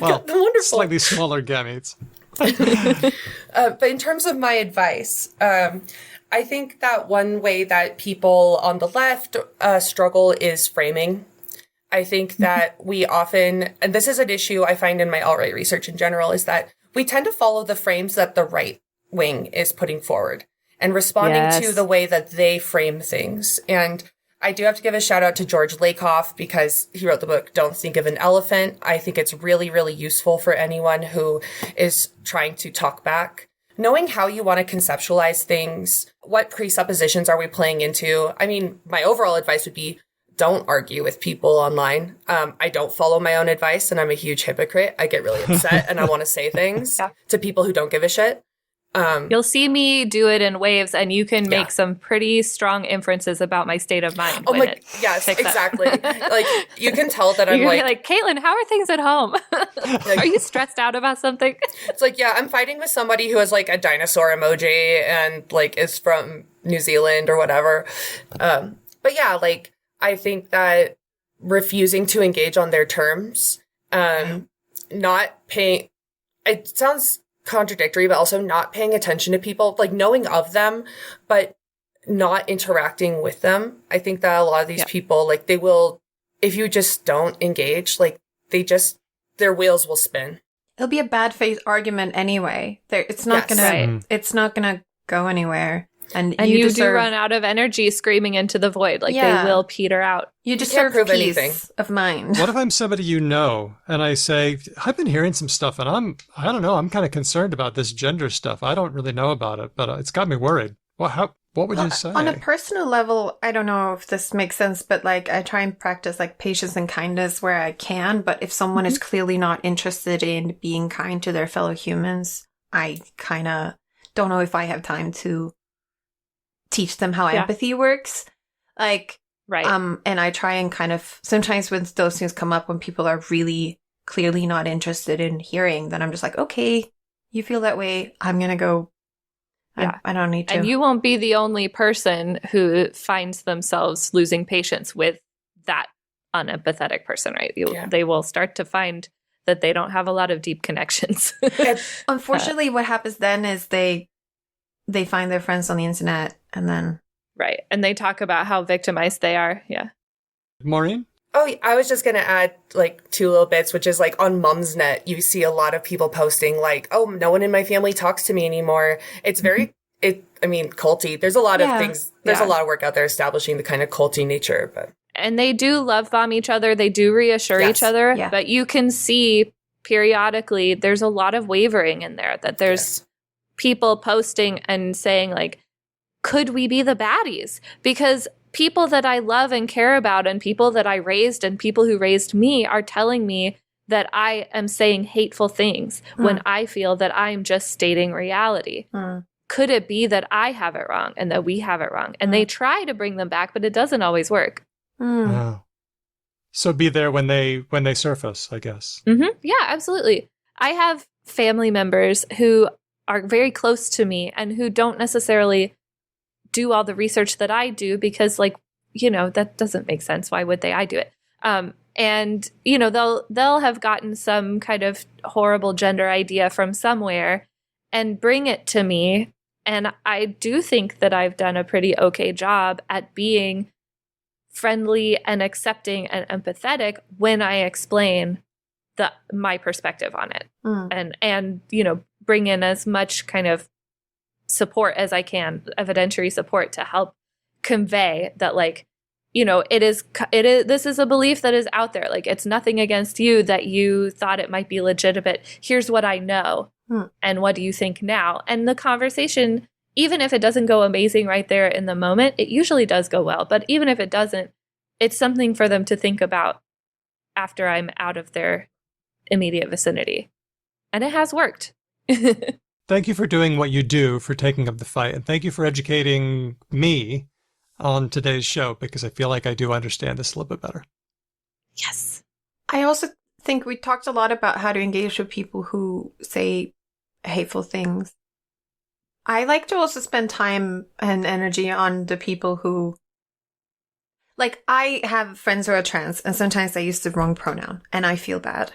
Speaker 1: Well,
Speaker 4: Wonderful.
Speaker 1: Slightly smaller gametes.
Speaker 4: But in terms of my advice, I think that one way that people on the left struggle is framing. I think that we often, and this is an issue I find in my alt-right research in general, is that we tend to follow the frames that the right wing is putting forward and responding to the way that they frame things. And I do have to give a shout out to George Lakoff because he wrote the book, Don't Think of an Elephant. I think it's really, really useful for anyone who is trying to talk back. Knowing how you want to conceptualize things, what presuppositions are we playing into? I mean, my overall advice would be don't argue with people online. I don't follow my own advice and I'm a huge hypocrite. I get really upset and I want to say things to people who don't give a shit.
Speaker 2: You'll see me do it in waves, and you can make some pretty strong inferences about my state of mind.
Speaker 4: Oh my, yes, exactly. Like you can tell that I'm
Speaker 2: like, Caitlin, how are things at home? Are you stressed out about something?
Speaker 4: It's like, yeah, I'm fighting with somebody who has like a dinosaur emoji and like is from New Zealand or whatever. But yeah, like I think that refusing to engage on their terms, not paying, it sounds contradictory, but also not paying attention to people, like knowing of them, but not interacting with them. I think that a lot of these people, like they will, if you just don't engage, like their wheels will spin.
Speaker 3: It'll be a bad faith argument anyway. It's not gonna go anywhere. And you
Speaker 2: do run out of energy screaming into the void. Like they will peter out.
Speaker 3: You deserve
Speaker 4: prove
Speaker 3: peace
Speaker 4: anything
Speaker 3: of mind.
Speaker 1: What if I'm somebody you know and I say, I've been hearing some stuff and I don't know, I'm kind of concerned about this gender stuff. I don't really know about it, but it's got me worried. What would you say?
Speaker 3: On a personal level, I don't know if this makes sense, but like I try and practice like patience and kindness where I can. But if someone is clearly not interested in being kind to their fellow humans, I kind of don't know if I have time to teach them how empathy works. Like, and I try and kind of, sometimes when those things come up, when people are really clearly not interested in hearing, then I'm just like, okay, you feel that way. I'm going to go. I don't need to.
Speaker 2: And you won't be the only person who finds themselves losing patience with that unempathetic person, right? They will start to find that they don't have a lot of deep connections.
Speaker 3: Unfortunately, what happens then is they find their friends on the internet and then
Speaker 2: Right. And they talk about how victimized they are. Yeah.
Speaker 1: Maureen?
Speaker 4: Oh, I was just going to add like 2 little bits, which is like on Mumsnet, you see a lot of people posting like, oh, no one in my family talks to me anymore. It's very, culty. There's a lot of things. There's a lot of work out there establishing the kind of culty nature, but.
Speaker 2: And they do love bomb each other. They do reassure each other.
Speaker 3: Yeah.
Speaker 2: But you can see periodically there's a lot of wavering in there, that there's people posting and saying like, could we be the baddies? Because people that I love and care about and people that I raised and people who raised me are telling me that I am saying hateful things when I feel that I'm just stating reality. Could it be that I have it wrong and that we have it wrong? And they try to bring them back, but it doesn't always work.
Speaker 1: Oh. So be there when they surface, I guess.
Speaker 2: Mm-hmm. Yeah, absolutely. I have family members who are very close to me and who don't necessarily do all the research that I do because, like, that doesn't make sense. Why would they? I do it. And they'll have gotten some kind of horrible gender idea from somewhere and bring it to me. And I do think that I've done a pretty okay job at being friendly and accepting and empathetic when I explain my perspective on it, and bring in as much kind of support as I can, evidentiary support, to help convey that, like, it is this is a belief that is out there. Like, it's nothing against you that you thought it might be legitimate. Here's what I know, and what do you think now? And the conversation, even if it doesn't go amazing right there in the moment, it usually does go well. But even if it doesn't, it's something for them to think about after I'm out of their immediate vicinity. And it has worked.
Speaker 1: Thank you for doing what you do, for taking up the fight, and thank you for educating me on today's show, because I feel like I do understand this a little bit better.
Speaker 2: Yes.
Speaker 3: I also think we talked a lot about how to engage with people who say hateful things. I like to also spend time and energy on the people who, like, I have friends who are trans, and sometimes I use the wrong pronoun, and I feel bad.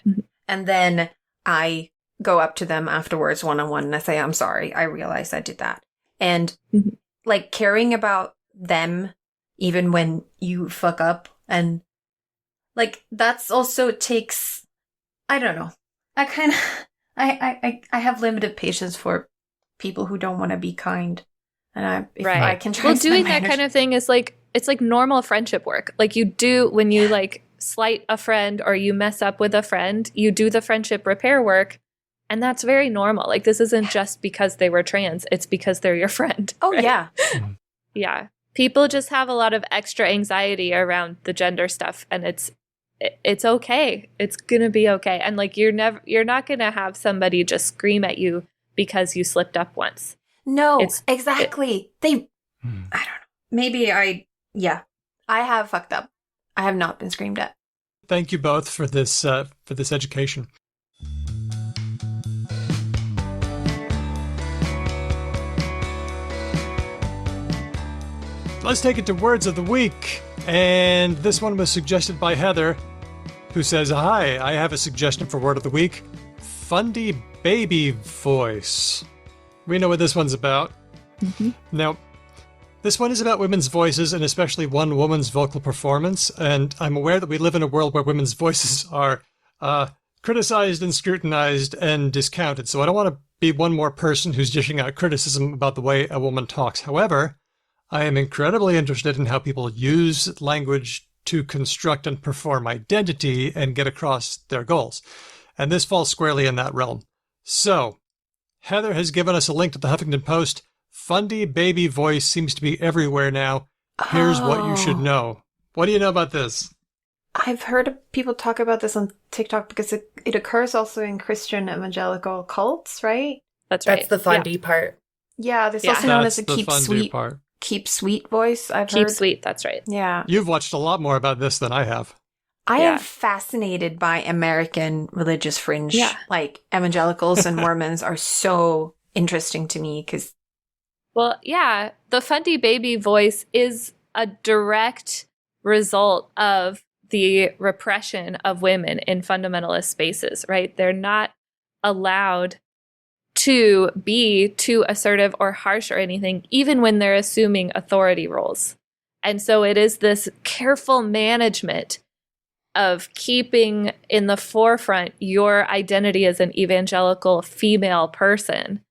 Speaker 3: And then I go up to them afterwards one-on-one and I say, I'm sorry, I realized I did that. And like, caring about them even when you fuck up, and like, that's also takes, I don't know. I kind of, I have limited patience for people who don't want to be kind. And if I can try to
Speaker 2: doing that kind of thing is like, it's like normal friendship work. Like, you do when you like slight a friend or you mess up with a friend, you do the friendship repair work. And that's very normal. Like, this isn't just because they were trans. It's because they're your friend.
Speaker 3: Oh,
Speaker 2: right?
Speaker 3: yeah.
Speaker 2: Yeah. People just have a lot of extra anxiety around the gender stuff. And it's okay. It's going to be okay. And like, you're not going to have somebody just scream at you because you slipped up once.
Speaker 3: No, exactly. I don't know. Maybe I have fucked up. I have not been screamed at.
Speaker 1: Thank you both for this education. Let's take it to Words of the Week. And this one was suggested by Heather, who says, hi, I have a suggestion for Word of the Week. Fundy baby voice. We know what this one's about. Now, this one is about women's voices, and especially one woman's vocal performance. And I'm aware that we live in a world where women's voices are criticized and scrutinized and discounted. So I don't want to be one more person who's dishing out criticism about the way a woman talks. However, I am incredibly interested in how people use language to construct and perform identity and get across their goals. And this falls squarely in that realm. So, Heather has given us a link to the Huffington Post. Fundy baby voice seems to be everywhere now. Here's what you should know. What do you know about this?
Speaker 3: I've heard people talk about this on TikTok because it occurs also in Christian evangelical cults, right?
Speaker 2: That's right.
Speaker 4: That's the fundy part.
Speaker 3: Yeah, there's also known as a
Speaker 1: That's the fundy part.
Speaker 3: Keep sweet voice, I've heard.
Speaker 2: Keep sweet, that's right.
Speaker 3: Yeah.
Speaker 1: You've watched a lot more about this than I have.
Speaker 3: I am fascinated by American religious fringe.
Speaker 2: Yeah.
Speaker 3: Like, evangelicals and Mormons are so interesting to me because...
Speaker 2: Well, yeah, the fundy baby voice is a direct result of the repression of women in fundamentalist spaces, right? They're not allowed to be too assertive or harsh or anything, even when they're assuming authority roles. And so it is this careful management of keeping in the forefront your identity as an evangelical female person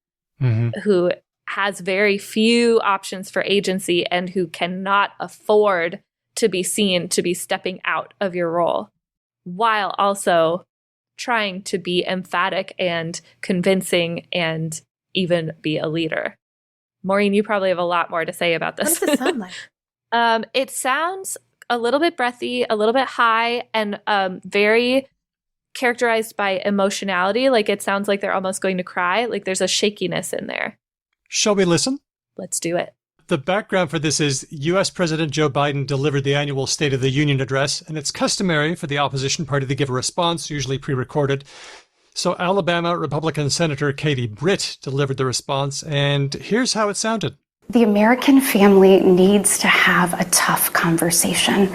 Speaker 2: who has very few options for agency and who cannot afford to be seen to be stepping out of your role, while also trying to be emphatic and convincing and even be a leader. Maureen, you probably have a lot more to say about this.
Speaker 3: What does it sound like?
Speaker 2: It sounds a little bit breathy, a little bit high, and very characterized by emotionality. Like it sounds like they're almost going to cry. Like there's a shakiness in there.
Speaker 1: Shall we listen?
Speaker 2: Let's do it.
Speaker 1: The background for this is U.S. President Joe Biden delivered the annual State of the Union address, and it's customary for the opposition party to give a response, usually pre-recorded. So Alabama Republican Senator Katie Britt delivered the response, and here's how it sounded.
Speaker 6: The American family needs to have a tough conversation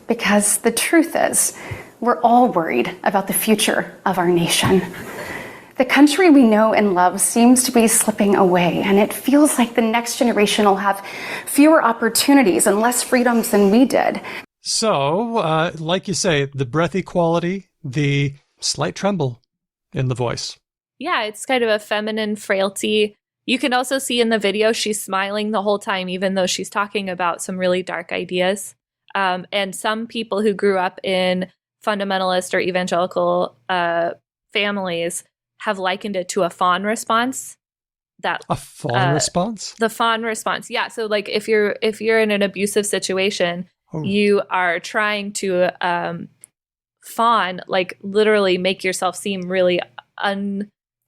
Speaker 6: because the truth is, we're all worried about the future of our nation. The country we know and love seems to be slipping away, and it feels like the next generation will have fewer opportunities and less freedoms than we did.
Speaker 1: So, like you say, the breathy quality, the slight tremble in the voice.
Speaker 2: Yeah, it's kind of a feminine frailty. You can also see in the video she's smiling the whole time, even though she's talking about some really dark ideas. And some people who grew up in fundamentalist or evangelical families have likened it to a fawn response.
Speaker 1: A fawn response?
Speaker 2: The fawn response. Yeah. So like if you're in an abusive situation, you are trying to fawn, like literally make yourself seem really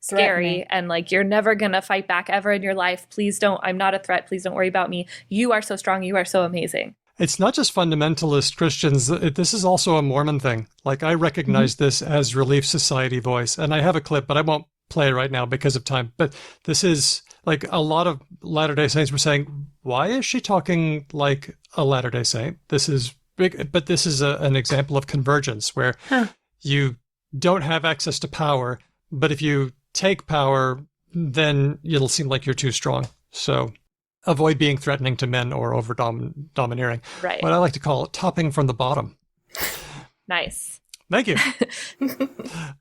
Speaker 2: scary and like you're never gonna fight back ever in your life. Please don't. I'm not a threat. Please don't worry about me. You are so strong. You are so amazing.
Speaker 1: It's not just fundamentalist Christians. This is also a Mormon thing. Like I recognize this as Relief Society voice, and I have a clip, but I won't play it right now because of time. But this is like a lot of Latter-day Saints were saying, why is she talking like a Latter-day Saint? This is big, but this is an example of convergence where you don't have access to power, but if you take power, then it'll seem like you're too strong. So avoid being threatening to men or over domineering.
Speaker 2: Right.
Speaker 1: What I like to call it topping from the bottom.
Speaker 2: Nice.
Speaker 1: Thank you.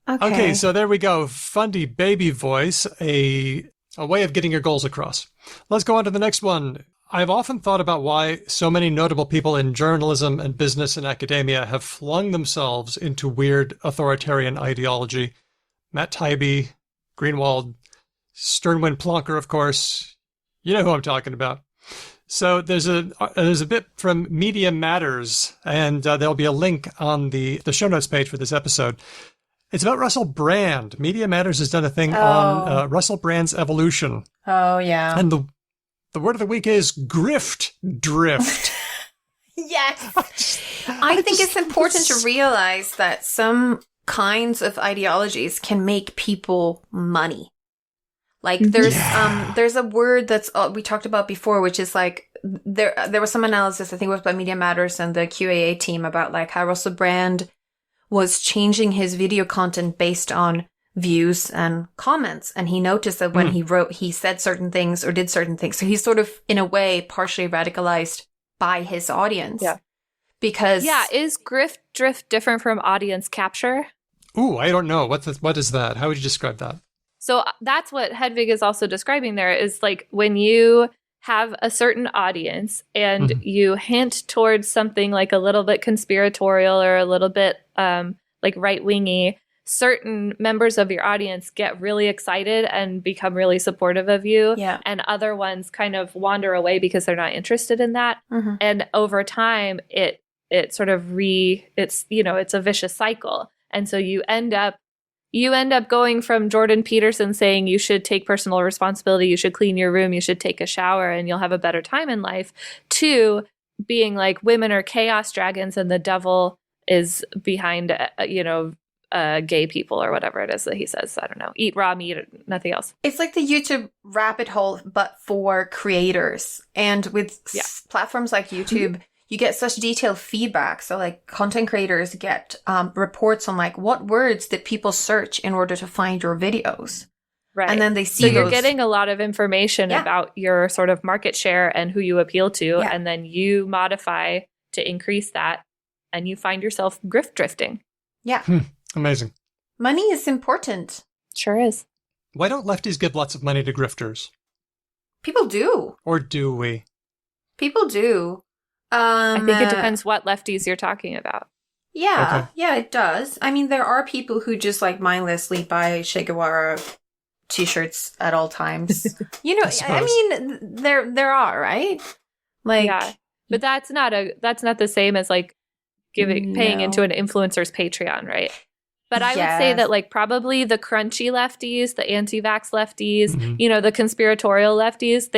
Speaker 1: Okay, so there we go. Fundy baby voice, a way of getting your goals across. Let's go on to the next one. I've often thought about why so many notable people in journalism and business and academia have flung themselves into weird authoritarian ideology. Matt Taibbi, Greenwald, Sternwind Plonker, of course. You know who I'm talking about. So there's a bit from Media Matters, and there'll be a link on the show notes page for this episode. It's about Russell Brand. Media Matters has done a thing on Russell Brand's evolution.
Speaker 3: Oh, yeah.
Speaker 1: And the word of the week is grift drift.
Speaker 3: Yes. I think it's important to realize that some kinds of ideologies can make people money. Like there's a word that's we talked about before, which is like there was some analysis, I think it was by Media Matters and the QAA team, about like how Russell Brand was changing his video content based on views and comments. And he noticed that when he said certain things or did certain things. So he's sort of, in a way, partially radicalized by his audience. Yeah. Because...
Speaker 2: Yeah, is grift drift different from audience capture?
Speaker 1: Ooh, I don't know. What is that? How would you describe that?
Speaker 2: So that's what Hedvig is also describing there, is like when you have a certain audience and you hint towards something like a little bit conspiratorial or a little bit like right-wingy, certain members of your audience get really excited and become really supportive of you. Yeah. And other ones kind of wander away because they're not interested in that. Mm-hmm. And over time, it sort of it's a vicious cycle. And so you end up going from Jordan Peterson saying you should take personal responsibility, you should clean your room, you should take a shower, and you'll have a better time in life, to being like women are chaos dragons and the devil is behind, gay people or whatever it is that he says. I don't know. Eat raw meat, nothing else.
Speaker 3: It's like the YouTube rabbit hole, but for creators. And with platforms like YouTube, you get such detailed feedback. So like content creators get reports on like what words did people search in order to find your videos.
Speaker 2: Right.
Speaker 3: And then they
Speaker 2: So
Speaker 3: see
Speaker 2: you're
Speaker 3: those-
Speaker 2: getting a lot of information
Speaker 3: Yeah.
Speaker 2: about your sort of market share and who you appeal to,
Speaker 3: Yeah.
Speaker 2: and then you modify to increase that, and you find yourself grift drifting.
Speaker 3: Yeah.
Speaker 1: Amazing.
Speaker 3: Money is important.
Speaker 2: Sure is.
Speaker 1: Why don't lefties give lots of money to grifters?
Speaker 3: People do.
Speaker 1: Or do we?
Speaker 3: People do.
Speaker 2: I think it depends what lefties you're talking about.
Speaker 3: Yeah,
Speaker 1: Okay.
Speaker 3: yeah, it does. I mean, there are people who just like mindlessly buy Che Guevara t-shirts at all times. You know, I
Speaker 1: suppose.
Speaker 3: mean, there are, right? Like,
Speaker 2: Yeah. But that's not the same as like paying
Speaker 3: No.
Speaker 2: into an influencer's Patreon, right? But I would say
Speaker 3: Yes.
Speaker 2: that like probably the crunchy lefties, the anti-vax lefties,
Speaker 1: Mhm.
Speaker 2: you know, the conspiratorial lefties,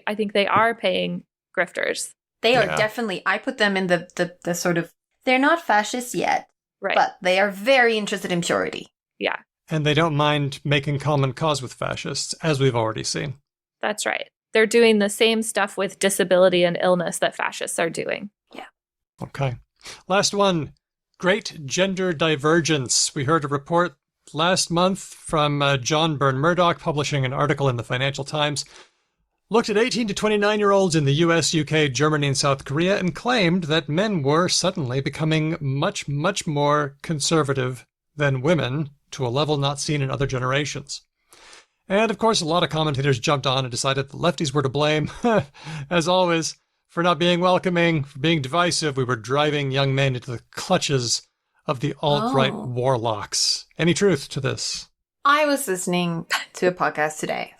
Speaker 2: I think they are paying grifters.
Speaker 3: they are
Speaker 1: Yeah.
Speaker 3: definitely. I put them in the sort of. They're not fascists yet,
Speaker 2: Right.
Speaker 3: but they are very interested in purity.
Speaker 2: Yeah,
Speaker 1: And they don't mind making common cause with fascists, as we've already seen.
Speaker 2: that's right. They're doing the same stuff with disability and illness that fascists are doing.
Speaker 1: Okay. Last one. Great gender divergence. We heard a report last month from John Byrne Murdoch publishing an article in the Financial Times. Looked at 18 to 29-year-olds in the US, UK, Germany, and South Korea and claimed that men were suddenly becoming much, much more conservative than women to a level not seen in other generations. And of course, a lot of commentators jumped on and decided the lefties were to blame, as always, for not being welcoming, for being divisive. We were driving young men into the clutches of the alt-right
Speaker 3: Oh.
Speaker 1: warlocks. Any truth to this?
Speaker 3: I was listening to a podcast today.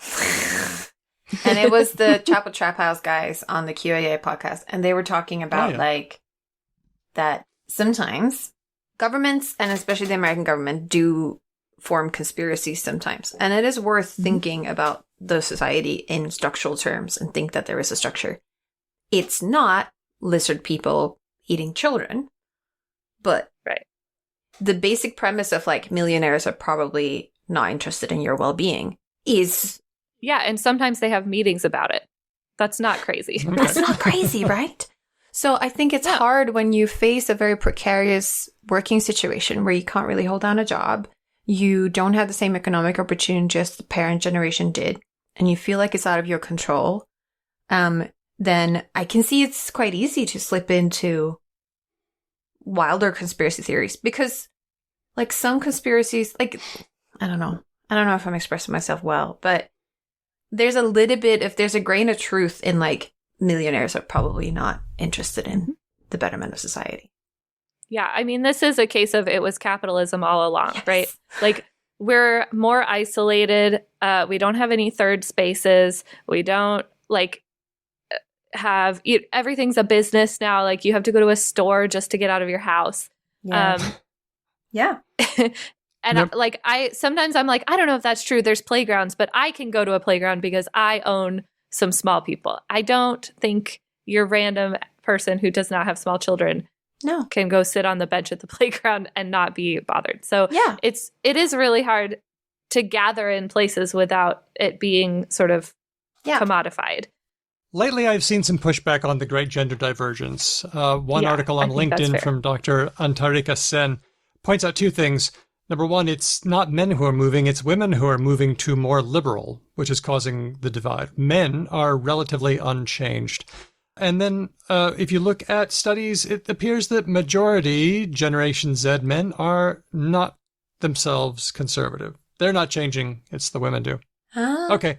Speaker 3: And it was the Chapel Trap House guys on the QAA podcast. And they were talking about
Speaker 1: yeah.
Speaker 3: like that sometimes governments, and especially the American government, do form conspiracies sometimes. And it is worth thinking about the society in structural terms and think that there is a structure. It's not lizard people eating children, but
Speaker 2: Right.
Speaker 3: the basic premise of like millionaires are probably not interested in your well-being is
Speaker 2: Yeah, and sometimes they have meetings about it. That's not crazy.
Speaker 1: Okay.
Speaker 3: that's not crazy, right? So I think it's hard when you face a very precarious working situation where you can't really hold down a job. You don't have the same economic opportunity as the parent generation did, and you feel like it's out of your control. Then I can see it's quite easy to slip into wilder conspiracy theories because like some conspiracies, like, I don't know if I'm expressing myself well, but there's a little bit, if there's a grain of truth in like millionaires are probably not interested in the betterment of society.
Speaker 2: Yeah, I mean, this is a case of it was capitalism all along,
Speaker 3: Yes.
Speaker 2: right? Like, we're more isolated. We don't have any third spaces. We don't, like, everything's a business now. Like, you have to go to a store just to get out of your house.
Speaker 3: Yeah.
Speaker 2: And
Speaker 1: Yep.
Speaker 2: sometimes I'm like, I don't know if that's true. There's playgrounds, but I can go to a playground because I own some small people. I don't think your random person who does not have small children
Speaker 3: No.
Speaker 2: can go sit on the bench at the playground and not be bothered. So
Speaker 3: Yeah.
Speaker 2: it is really hard to gather in places without it being sort of
Speaker 3: Yeah.
Speaker 2: commodified.
Speaker 1: Lately, I've seen some pushback on the great gender divergence. One
Speaker 2: Yeah,
Speaker 1: article on
Speaker 2: I think that's
Speaker 1: LinkedIn
Speaker 2: fair.
Speaker 1: from Dr. Antarika Sen points out two things. Number one, it's not men who are moving, it's women who are moving to more liberal, which is causing the divide. Men are relatively unchanged. And then if you look at studies, it appears that majority Generation Z men are not themselves conservative. They're not changing, it's the women do.
Speaker 3: Ah.
Speaker 1: Okay.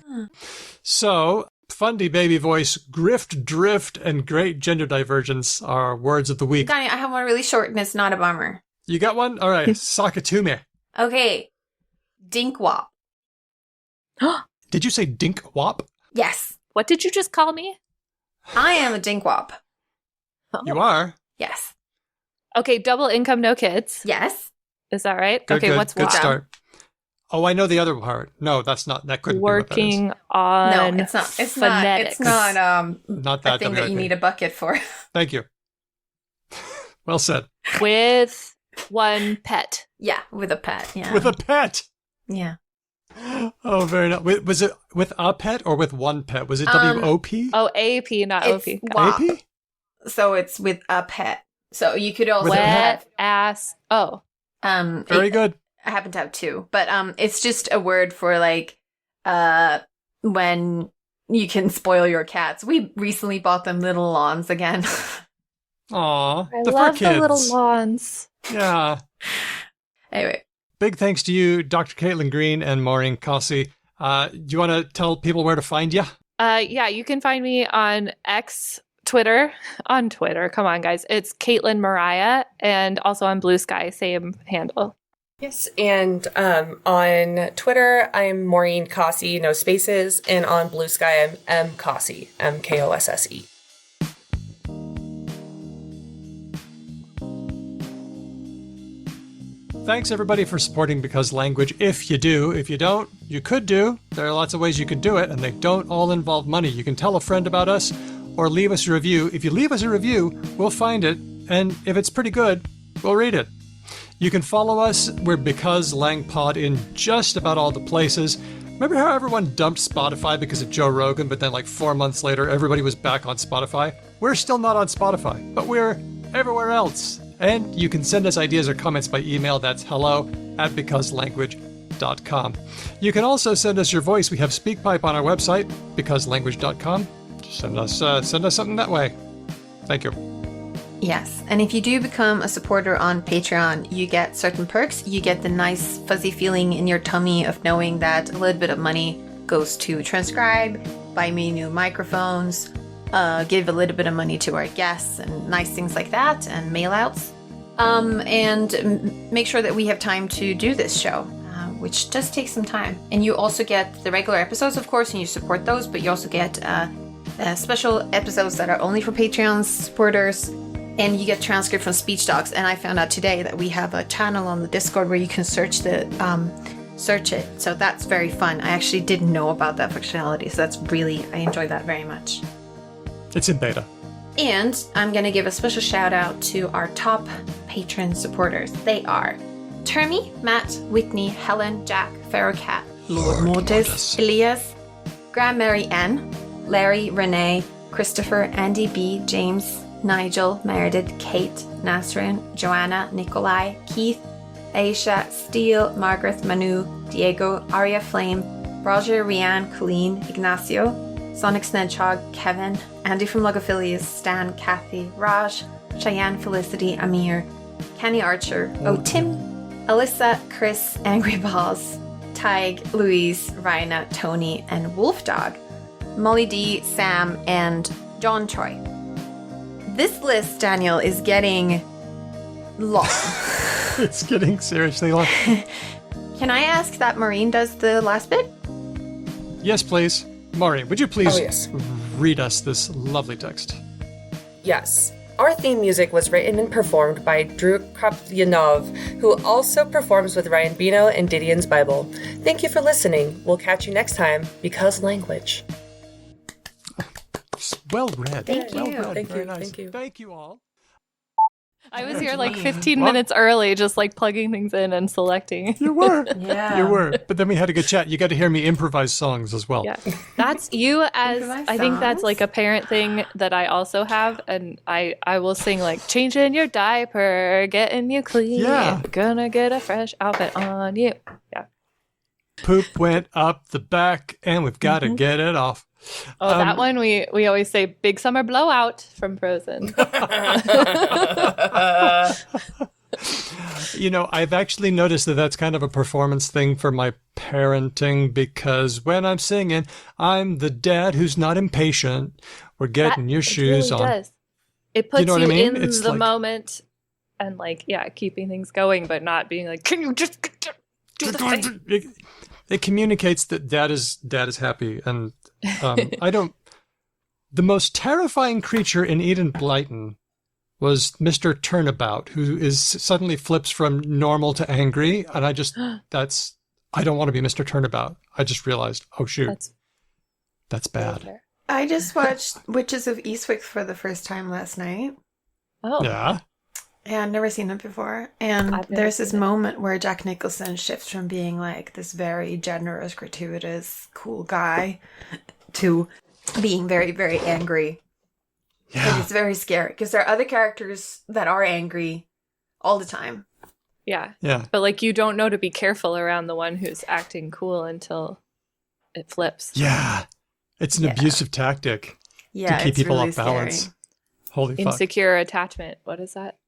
Speaker 1: So, fundy baby voice, grift, drift, and great gender divergence are words of the week.
Speaker 3: Donnie, I have one really short and it's not a bummer.
Speaker 1: You got one? All right, sock it to me.
Speaker 3: Okay. Dinkwop.
Speaker 1: Did you say dink wop?
Speaker 3: Yes.
Speaker 2: What did you just call me?
Speaker 3: I am a dinkwop.
Speaker 1: You are?
Speaker 3: Yes.
Speaker 2: Okay, double income, no kids.
Speaker 3: Yes.
Speaker 2: Is that right?
Speaker 1: Good,
Speaker 2: Okay,
Speaker 1: good,
Speaker 2: what's
Speaker 1: good
Speaker 2: WAP?
Speaker 1: start. Oh, I know the other part. No, that's not. That couldn't
Speaker 2: Working
Speaker 3: No,
Speaker 2: on
Speaker 3: it's not. It's
Speaker 2: phonetics.
Speaker 3: not. It's not.
Speaker 1: be what that is. Not
Speaker 3: A
Speaker 1: that
Speaker 3: thing that you
Speaker 1: WIP.
Speaker 3: need a bucket for.
Speaker 1: Thank you. Well said.
Speaker 2: With one pet.
Speaker 3: Yeah, with a pet. Yeah.
Speaker 1: With a pet.
Speaker 3: Yeah.
Speaker 1: Oh, very nice. Was it with a pet or with one pet? Was it WOP?
Speaker 2: Oh, AP, not
Speaker 3: It's
Speaker 2: OP.
Speaker 3: WAP.
Speaker 1: AP?
Speaker 3: So it's with a pet. So you could also
Speaker 1: With a
Speaker 3: have
Speaker 2: Wet ass. Oh,
Speaker 1: Very good.
Speaker 3: I happen to have two, but it's just a word for like when you can spoil your cats. We recently bought them little lawns again.
Speaker 1: Aw,
Speaker 2: I
Speaker 1: the fur
Speaker 2: love
Speaker 1: kids.
Speaker 2: the little lawns.
Speaker 1: Yeah.
Speaker 3: Anyway,
Speaker 1: Big thanks to you, Dr. Caitlin Green and Maureen Kosse. Do you want to tell people where to find you?
Speaker 2: Yeah, you can find me on Twitter. On Twitter, come on, guys. It's Caitlin Mariah, and also on Blue Sky, same handle.
Speaker 4: Yes, and on Twitter, I'm Maureen Kosse, no spaces, and on Blue Sky, I'm M. Kosse, MKOSSE.
Speaker 1: Thanks, everybody, for supporting Because Language. If you do, if you don't, you could do. There are lots of ways you could do it, and they don't all involve money. You can tell a friend about us or leave us a review. If you leave us a review, we'll find it, and if it's pretty good, we'll read it. You can follow us. We're Because Lang Pod in just about all the places. Remember how everyone dumped Spotify because of Joe Rogan, but then like 4 months later, everybody was back on Spotify? We're still not on Spotify, but we're everywhere else. And you can send us ideas or comments by email. That's hello@becauselanguage.com. You can also send us your voice. We have SpeakPipe on our website, becauselanguage.com. Just send us something that way. Thank you.
Speaker 3: yes. And if you do become a supporter on Patreon, you get certain perks. You get the nice fuzzy feeling in your tummy of knowing that a little bit of money goes to transcribe, buy me new microphones, give a little bit of money to our guests and nice things like that, and mail outs. And make sure that we have time to do this show, which does take some time. And you also get the regular episodes, of course, and you support those, but you also get special episodes that are only for Patreon supporters, and you get transcript from speech docs. And I found out today that we have a channel on the Discord where you can search it. So that's very fun. I actually didn't know about that functionality, so I enjoy that very much.
Speaker 1: It's in beta.
Speaker 3: And I'm going to give a special shout out to our top patron supporters. They are Termy, Matt, Whitney, Helen, Jack, Ferrocat, Lord Mortis, Elias, Graham Mary N, Larry, Renee, Christopher, Andy B, James, Nigel, Meredith, Kate, Nasrin, Joanna, Nikolai, Keith, Aisha, Steele, Margaret, Manu, Diego, Aria Flame, Roger, Rianne, Colleen, Ignacio, Sonic Snedgehog, Kevin, Andy from Logophilius, Stan, Kathy, Raj, Cheyenne, Felicity, Amir, Kenny Archer, Tim, Alyssa, Chris, Angry Balls, Tig, Louise, Rhina, Tony, and Wolfdog, Molly D, Sam, and John Choi. This list, Daniel, is getting long.
Speaker 1: It's getting seriously long.
Speaker 3: Can I ask that Maureen does the last bit?
Speaker 1: Yes, please. Maureen, would you please
Speaker 4: yes.
Speaker 1: read us this lovely text?
Speaker 4: Yes. Our theme music was written and performed by Drew Krapyanov, who also performs with Ryan Bino and Didion's Bible. Thank you for listening. We'll catch you next time. Because Language.
Speaker 1: Well read.
Speaker 3: Thank you.
Speaker 1: Well read.
Speaker 4: Thank
Speaker 1: Very
Speaker 4: you.
Speaker 1: nice.
Speaker 4: Thank you.
Speaker 1: Thank you all.
Speaker 2: I was here like 15 minutes early, just like plugging things in and selecting.
Speaker 1: You were.
Speaker 3: Yeah.
Speaker 1: You were. But then we had a good chat. You got to hear me improvise songs as well.
Speaker 2: Yeah, that's you as
Speaker 3: Improvise
Speaker 2: I think that's
Speaker 3: songs?
Speaker 2: like a parent thing that I also have, and I will sing like changing your diaper, getting you clean,
Speaker 1: Yeah.
Speaker 2: gonna get a fresh outfit on you. Yeah.
Speaker 1: Poop went up the back, and we've got to get it off.
Speaker 2: Oh, that one we always say big summer blowout from Frozen.
Speaker 1: You know, I've actually noticed that that's kind of a performance thing for my parenting, because when I'm singing, I'm the dad who's not impatient. We're getting your shoes on.
Speaker 2: Does. It puts
Speaker 1: You know what I mean?
Speaker 2: in
Speaker 1: It's
Speaker 2: the
Speaker 1: like-
Speaker 2: moment and like, yeah, keeping things going, but not being like, can you just do the thing?
Speaker 1: It communicates that dad is happy, and I don't. The most terrifying creature in Eden Blyton was Mr. Turnabout, who is suddenly flips from normal to angry, and I don't want to be Mr. Turnabout. I just realized, oh shoot, that's bad.
Speaker 3: I just watched Witches of Eastwick for the first time last night.
Speaker 2: Oh,
Speaker 1: Yeah.
Speaker 3: Yeah, I've never seen it before. And
Speaker 2: I've never
Speaker 3: there's this
Speaker 2: seen it.
Speaker 3: moment where Jack Nicholson shifts from being like this very generous, gratuitous, cool guy to being very, very angry. And
Speaker 1: Yeah.
Speaker 3: it's very scary because there are other characters that are angry all the time.
Speaker 2: Yeah.
Speaker 1: Yeah.
Speaker 2: But like you don't know to be careful around the one who's acting cool until it flips.
Speaker 1: Yeah. It's an abusive tactic
Speaker 3: Yeah,
Speaker 1: to keep
Speaker 3: it's
Speaker 1: people
Speaker 3: really
Speaker 1: off balance.
Speaker 3: scary.
Speaker 1: Holy fuck.
Speaker 2: Insecure attachment. What is that?